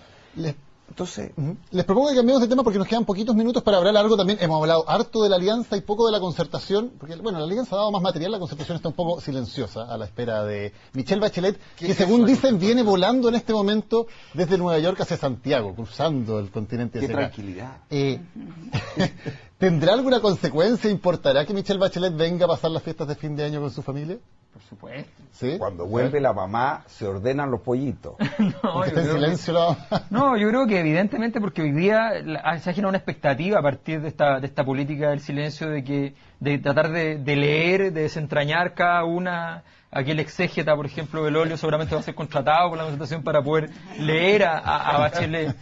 Entonces, Les propongo que cambiemos de tema porque nos quedan poquitos minutos para hablar algo también. Hemos hablado harto de la alianza y poco de la concertación, porque bueno, la alianza ha dado más material, la concertación está un poco silenciosa a la espera de Michelle Bachelet, que según dicen viene volando en este momento desde Nueva York hacia Santiago, cruzando el continente. qué hacia acá. tranquilidad. ¿Tendrá alguna consecuencia? ¿Importará que Michelle Bachelet venga a pasar las fiestas de fin de año con su familia? Por supuesto. ¿Sí? Cuando vuelve la mamá, se ordenan los pollitos. No, Porque yo está en creo que- silencio la mamá. No, yo creo que evidentemente porque hoy día se ha generado una expectativa a partir de esta política del silencio de tratar de leer, de desentrañar cada una. Aquel exégeta, por ejemplo, Belolio seguramente va a ser contratado por la concertación para poder leer a Bachelet.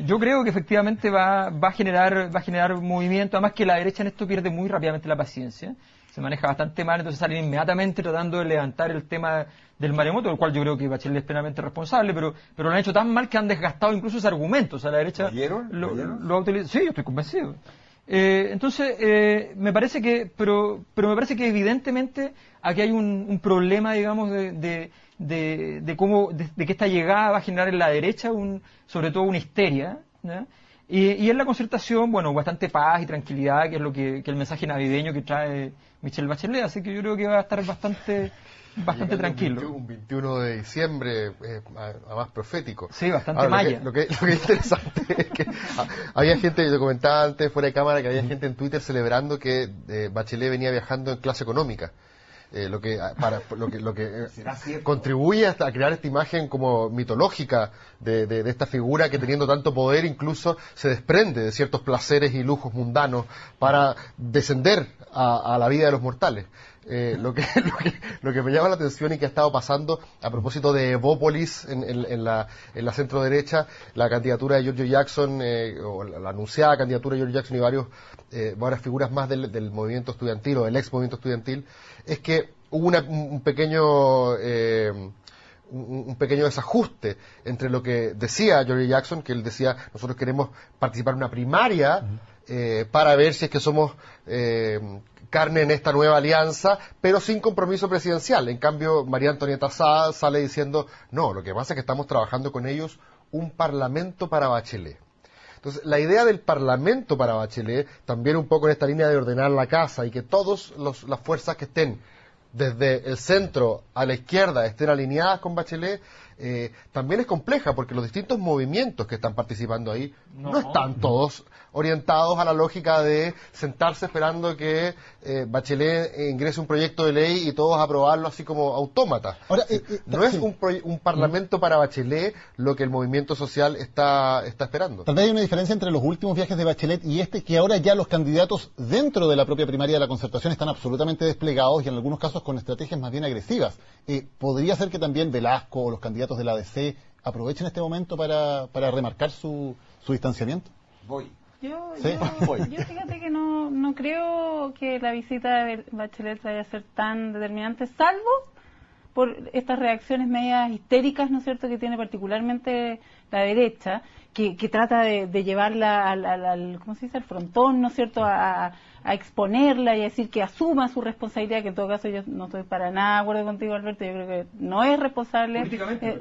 Yo creo que efectivamente va a generar movimiento, además que la derecha en esto pierde muy rápidamente la paciencia, se maneja bastante mal, entonces salen inmediatamente tratando de levantar el tema del maremoto, del cual yo creo que Bachelet es plenamente responsable, pero lo han hecho tan mal que han desgastado incluso ese argumento. O sea, la derecha lo ha utilizado. Sí, yo estoy convencido. Entonces, me parece que, pero me parece que evidentemente aquí hay un problema, digamos, de que esta llegada va a generar en la derecha sobre todo una histeria, ¿ya? Y en la concertación, bueno, bastante paz y tranquilidad, que es lo que el mensaje navideño que trae Michelle Bachelet, así que yo creo que va a estar bastante tranquilo. Un 21 de diciembre, además profético. Sí, bastante Ahora, maya. Lo que es interesante es que había gente, yo comentaba antes fuera de cámara, que había gente en Twitter celebrando que Bachelet venía viajando en clase económica. Lo que contribuye a crear esta imagen como mitológica de esta figura que, teniendo tanto poder, incluso se desprende de ciertos placeres y lujos mundanos para descender a la vida de los mortales. Lo que me llama la atención y que ha estado pasando a propósito de Evópolis en la centro derecha, la candidatura de Giorgio Jackson, o la anunciada candidatura de Giorgio Jackson y varias figuras más del movimiento estudiantil o del ex movimiento estudiantil, es que hubo un pequeño desajuste entre lo que decía Giorgio Jackson, que él decía: nosotros queremos participar en una primaria para ver si es que somos carne en esta nueva alianza, pero sin compromiso presidencial. En cambio, María Antonieta Sá sale diciendo: no, lo que pasa es que estamos trabajando con ellos un parlamento para Bachelet. Entonces, la idea del parlamento para Bachelet, también un poco en esta línea de ordenar la casa y que todas las fuerzas que estén desde el centro a la izquierda estén alineadas con Bachelet, también es compleja, porque los distintos movimientos que están participando ahí no están todos orientados a la lógica de sentarse esperando que Bachelet ingrese un proyecto de ley y todos aprobarlo así como autómatas. Ahora, No es un parlamento para Bachelet lo que el movimiento social está esperando. Tal vez hay una diferencia entre los últimos viajes de Bachelet y que ahora ya los candidatos dentro de la propia primaria de la concertación están absolutamente desplegados y en algunos casos con estrategias más bien agresivas. ¿Podría ser que también Velasco o los candidatos de la ADC aprovechen este momento para remarcar su distanciamiento? Yo Sí. fíjate que no creo que la visita de Bachelet vaya a ser tan determinante, salvo por estas reacciones medias histéricas, ¿no es cierto?, que tiene particularmente la derecha, que trata de llevarla al ¿cómo se dice?, al frontón, ¿no es cierto?, a exponerla y a decir que asuma su responsabilidad, que en todo caso yo no estoy para nada de acuerdo contigo, Alberto, yo creo que no es responsable. Políticamente,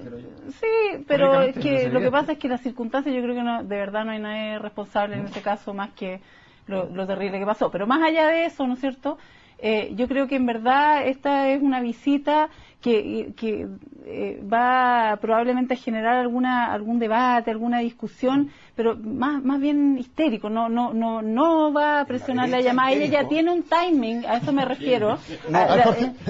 sí, pero es políticamente que no lo que sería. pasa es que las circunstancias, yo creo que de verdad no hay nadie responsable en ese caso más que lo terrible que pasó. Pero más allá de eso, ¿no es cierto?, yo creo que en verdad esta es una visita va probablemente a generar algún debate, alguna discusión, pero más bien histérico, no va a presionar la llamada, ella ya tiene un timing, a eso me refiero.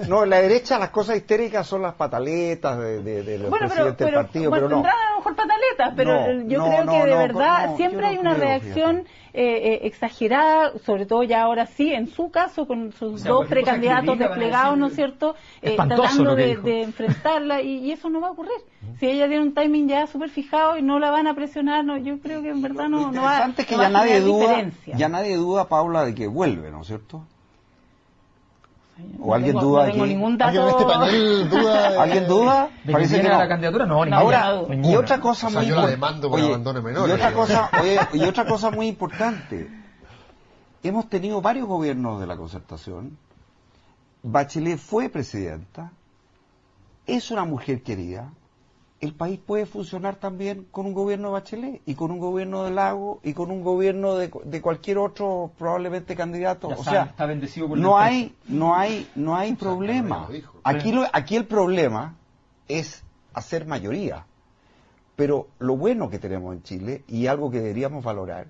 No, en la derecha las cosas histéricas son las pataletas de los presidentes del partido, pero no. Tendrán a lo mejor pataletas, pero yo creo que de verdad siempre hay una reacción exagerada, sobre todo ya ahora sí, en su caso, con sus dos precandidatos desplegados, ¿no es cierto?, tratando de enfrentarla, y eso no va a ocurrir. Si ella tiene un timing ya súper fijado y no la van a presionar, yo creo que en verdad no va a es que diferencia. ya nadie duda, Paula, de que vuelve, ¿no es cierto? ¿O alguien duda aquí? No tengo ningún ¿Alguien en dato. este panel duda? ¿Alguien duda? ¿De Parece que que viene no. a la candidatura? No, Ahora, ninguna. y otra cosa muy yo la demando por abandono menor. Y otra cosa muy importante. Hemos tenido varios gobiernos de la Concertación. Bachelet fue presidenta. Es una mujer querida. El país puede funcionar también con un gobierno de Bachelet y con un gobierno de Lago y con un gobierno de cualquier otro probablemente candidato. Ya o saben, sea, está bendecido por no la hay problema. Aquí el problema es hacer mayoría. Pero lo bueno que tenemos en Chile, y algo que deberíamos valorar,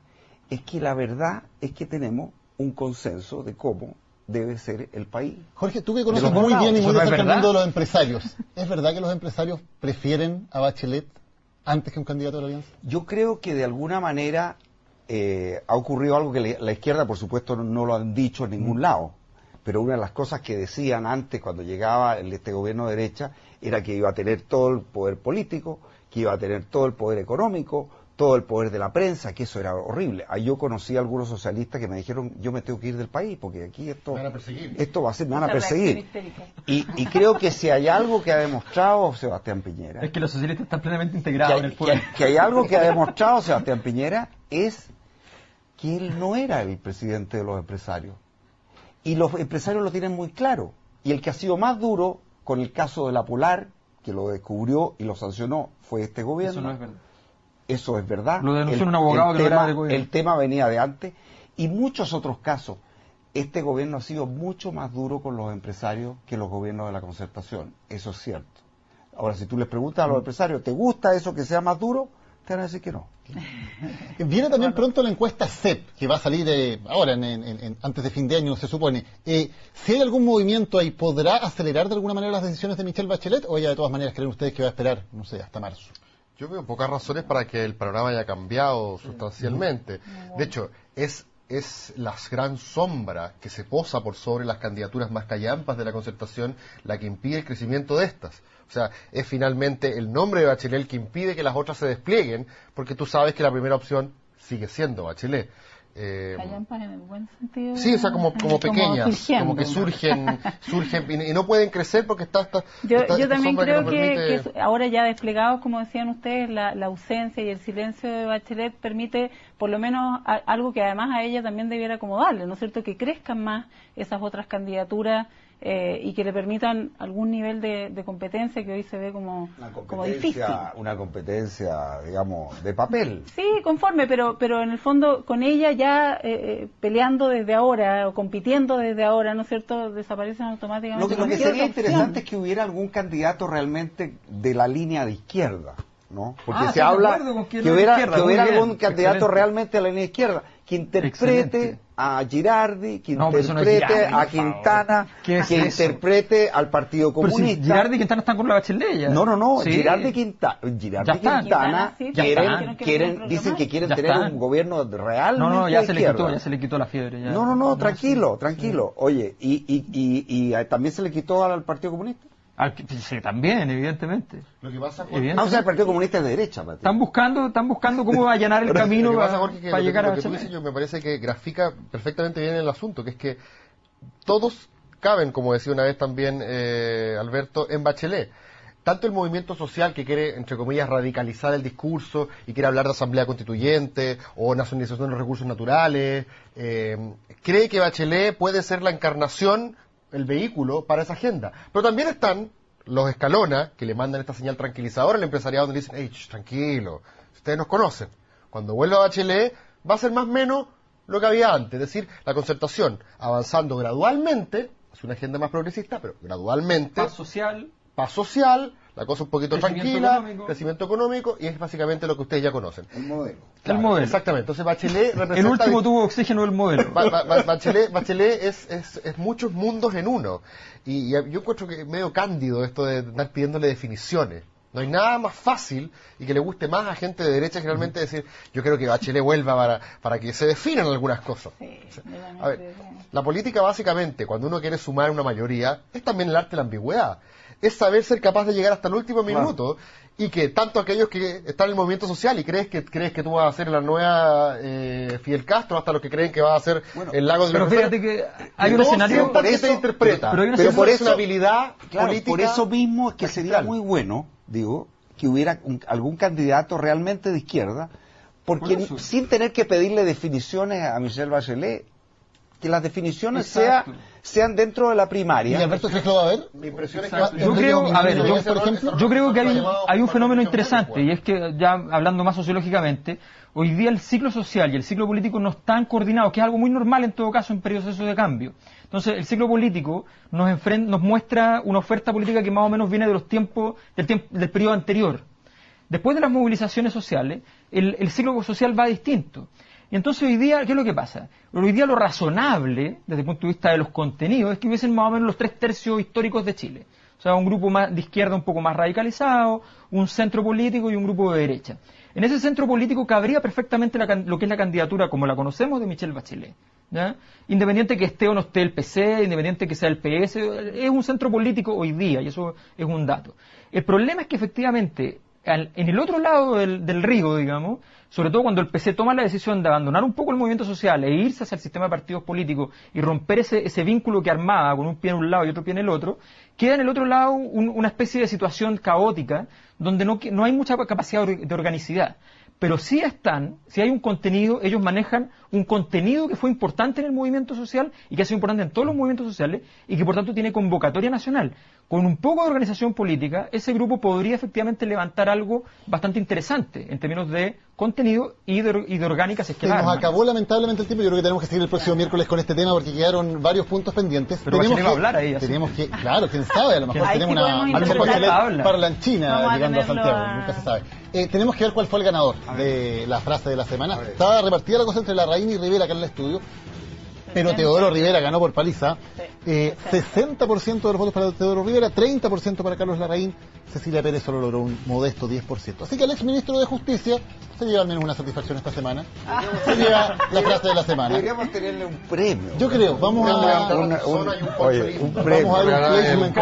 es que la verdad es que tenemos un consenso de cómo debe ser el país. Jorge, tú que conoces muy bien y muy de cerca el mundo de los empresarios, ¿es verdad que los empresarios prefieren a Bachelet antes que un candidato de la Alianza? Yo creo que de alguna manera ha ocurrido algo que la izquierda, por supuesto, no lo han dicho en ningún lado, pero una de las cosas que decían antes, cuando llegaba este gobierno de derecha, era que iba a tener todo el poder político, que iba a tener todo el poder económico, todo el poder de la prensa, que eso era horrible. Yo conocí a algunos socialistas que me dijeron, yo me tengo que ir del país, porque aquí esto va a ser, me van a perseguir. Y creo que si hay algo que ha demostrado Sebastián Piñera... Es que los socialistas están plenamente integrados en el pueblo. Que hay algo que ha demostrado Sebastián Piñera es que él no era el presidente de los empresarios. Y los empresarios lo tienen muy claro. Y el que ha sido más duro con el caso de la Polar, que lo descubrió y lo sancionó, fue este gobierno. Eso no es verdad. Eso es verdad. Lo denunció un abogado que no era de gobierno. El tema venía de antes. Y muchos otros casos. Este gobierno ha sido mucho más duro con los empresarios que los gobiernos de la Concertación. Eso es cierto. Ahora, si tú les preguntas a los empresarios, ¿te gusta eso que sea más duro? Te van a decir que no. Viene también pronto la encuesta CEP, que va a salir ahora, antes de fin de año, se supone. Si hay algún movimiento ahí, ¿podrá acelerar de alguna manera las decisiones de Michelle Bachelet? ¿O ella de todas maneras creen ustedes que va a esperar, no sé, hasta marzo? Yo veo pocas razones para que el panorama haya cambiado sustancialmente. De hecho, es la gran sombra que se posa por sobre las candidaturas más callampas de la Concertación la que impide el crecimiento de estas. O sea, es finalmente el nombre de Bachelet el que impide que las otras se desplieguen, porque tú sabes que la primera opción sigue siendo Bachelet. Callampas en el buen sentido. Sí, o sea, como pequeñas, como que surgen y no pueden crecer porque está yo también creo que ahora ya desplegados, como decían ustedes, la ausencia y el silencio de Bachelet permite por lo menos algo que además a ella también debiera acomodarle, ¿no es cierto?, que crezcan más esas otras candidaturas y que le permitan algún nivel de competencia que hoy se ve como difícil. Una competencia, digamos, de papel. Sí, conforme, pero en el fondo con ella ya peleando desde ahora o compitiendo desde ahora, ¿no es cierto?, desaparecen automáticamente. Lo que sería interesante es que hubiera algún candidato realmente de la línea de izquierda, ¿no? Porque se habla que hubiera algún candidato realmente de la línea izquierda que interprete a Girardi, que interprete a Quintana, que interprete al Partido Comunista. Pero si Girardi y Quintana están con la Bachelet ya. No, sí. Girardi y Quintana dicen que quieren tener un gobierno real. No, ya se le quitó la fiebre. Ya. No, tranquilo. Oye, y también se le quitó al Partido Comunista. Sí, también, evidentemente. Lo que pasa, el Partido Comunista es de derecha. Están buscando cómo allanar el camino para llegar a Bachelet. Me parece que grafica perfectamente bien el asunto, que es que todos caben, como decía una vez también Alberto, en Bachelet. Tanto el movimiento social que quiere, entre comillas, radicalizar el discurso y quiere hablar de asamblea constituyente o nacionalización de los recursos naturales, cree que Bachelet puede ser la encarnación, el vehículo para esa agenda. Pero también están los Escalona, que le mandan esta señal tranquilizadora al empresariado, donde dicen, tranquilo, ustedes nos conocen. Cuando vuelva Bachelet, va a ser más o menos lo que había antes. Es decir, la Concertación avanzando gradualmente, es una agenda más progresista, pero gradualmente. Paz social. paz social, la cosa un poquito tranquila, crecimiento económico, y es básicamente lo que ustedes ya conocen. El modelo. Claro, el modelo. Exactamente. Entonces Bachelet representa... El último tubo de oxígeno del modelo. Bachelet es muchos mundos en uno. Y yo encuentro que es medio cándido esto de andar pidiéndole definiciones. No hay nada más fácil y que le guste más a gente de derecha generalmente decir, yo creo que Bachelet vuelva para que se definan algunas cosas. Sí, A ver, la política básicamente, cuando uno quiere sumar una mayoría, es también el arte de la ambigüedad. Es saber ser capaz de llegar hasta el último minuto y que tanto aquellos que están en el movimiento social y crees que tú vas a ser la nueva Fidel Castro, hasta los que creen que vas a ser el lago de Pero fíjate que hay un escenario... por eso se interpreta, pero por eso es una habilidad política. Por eso mismo es que sería muy bueno, digo, que hubiera algún candidato realmente de izquierda, porque sin tener que pedirle definiciones a Michelle Bachelet, que las definiciones sean dentro de la primaria. ¿Y Alberto crees que lo va a ver? Mi impresión es que yo creo que hay un fenómeno interesante, y es que, ya hablando más sociológicamente, hoy día el ciclo social y el ciclo político no están coordinados, que es algo muy normal en todo caso en procesos de cambio. Entonces, el ciclo político nos muestra una oferta política que más o menos viene de los tiempos del periodo anterior. Después de las movilizaciones sociales, el ciclo social va distinto. Y entonces hoy día, ¿qué es lo que pasa? Hoy día lo razonable, desde el punto de vista de los contenidos, es que hubiesen más o menos los 3/3 históricos de Chile. O sea, un grupo más de izquierda un poco más radicalizado, un centro político y un grupo de derecha. En ese centro político cabría perfectamente lo que es la candidatura, como la conocemos, de Michelle Bachelet, ¿ya? Independiente que esté o no esté el PC, independiente que sea el PS, es un centro político hoy día, y eso es un dato. El problema es que efectivamente, en el otro lado del río, digamos, sobre todo cuando el PC toma la decisión de abandonar un poco el movimiento social e irse hacia el sistema de partidos políticos y romper ese vínculo que armaba con un pie en un lado y otro pie en el otro, queda en el otro lado una especie de situación caótica donde no hay mucha capacidad de organicidad. Pero sí hay un contenido, ellos manejan un contenido que fue importante en el movimiento social y que ha sido importante en todos los movimientos sociales y que por tanto tiene convocatoria nacional. Con un poco de organización política, ese grupo podría efectivamente levantar algo bastante interesante en términos de contenido y de orgánica. Se nos acabó lamentablemente el tiempo. Yo creo que tenemos que seguir el próximo miércoles con este tema porque quedaron varios puntos pendientes. Pero tenemos que hablar ahí. Claro, quién sabe, a lo mejor tenemos una parlanchina llegando a Santiago, nunca se sabe. Tenemos que ver cuál fue el ganador de la frase de la semana. Estaba repartida la cosa entre Larraín y Rivera acá en el estudio, pero Teodoro Rivera ganó por paliza. 60% de los votos para Teodoro Rivera, 30% para Carlos Larraín. Cecilia Pérez solo logró un modesto 10%. Así que el exministro de Justicia se lleva al menos una satisfacción esta semana. Se lleva la frase de la semana. Deberíamos tenerle un premio. Yo creo, vamos a dar un placement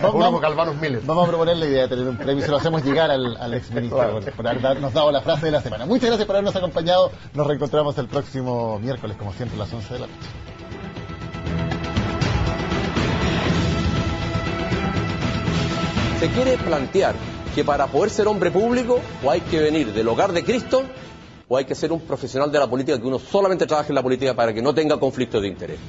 con Calvanos Miles. Vamos a proponer la idea de tener un premio y se lo hacemos llegar al exministro por habernos dado la frase de la semana. Muchas gracias por habernos acompañado. Nos reencontramos el próximo miércoles, como siempre, a las 11 de la noche. Se quiere plantear que para poder ser hombre público o hay que venir del hogar de Cristo o hay que ser un profesional de la política que uno solamente trabaje en la política para que no tenga conflictos de interés.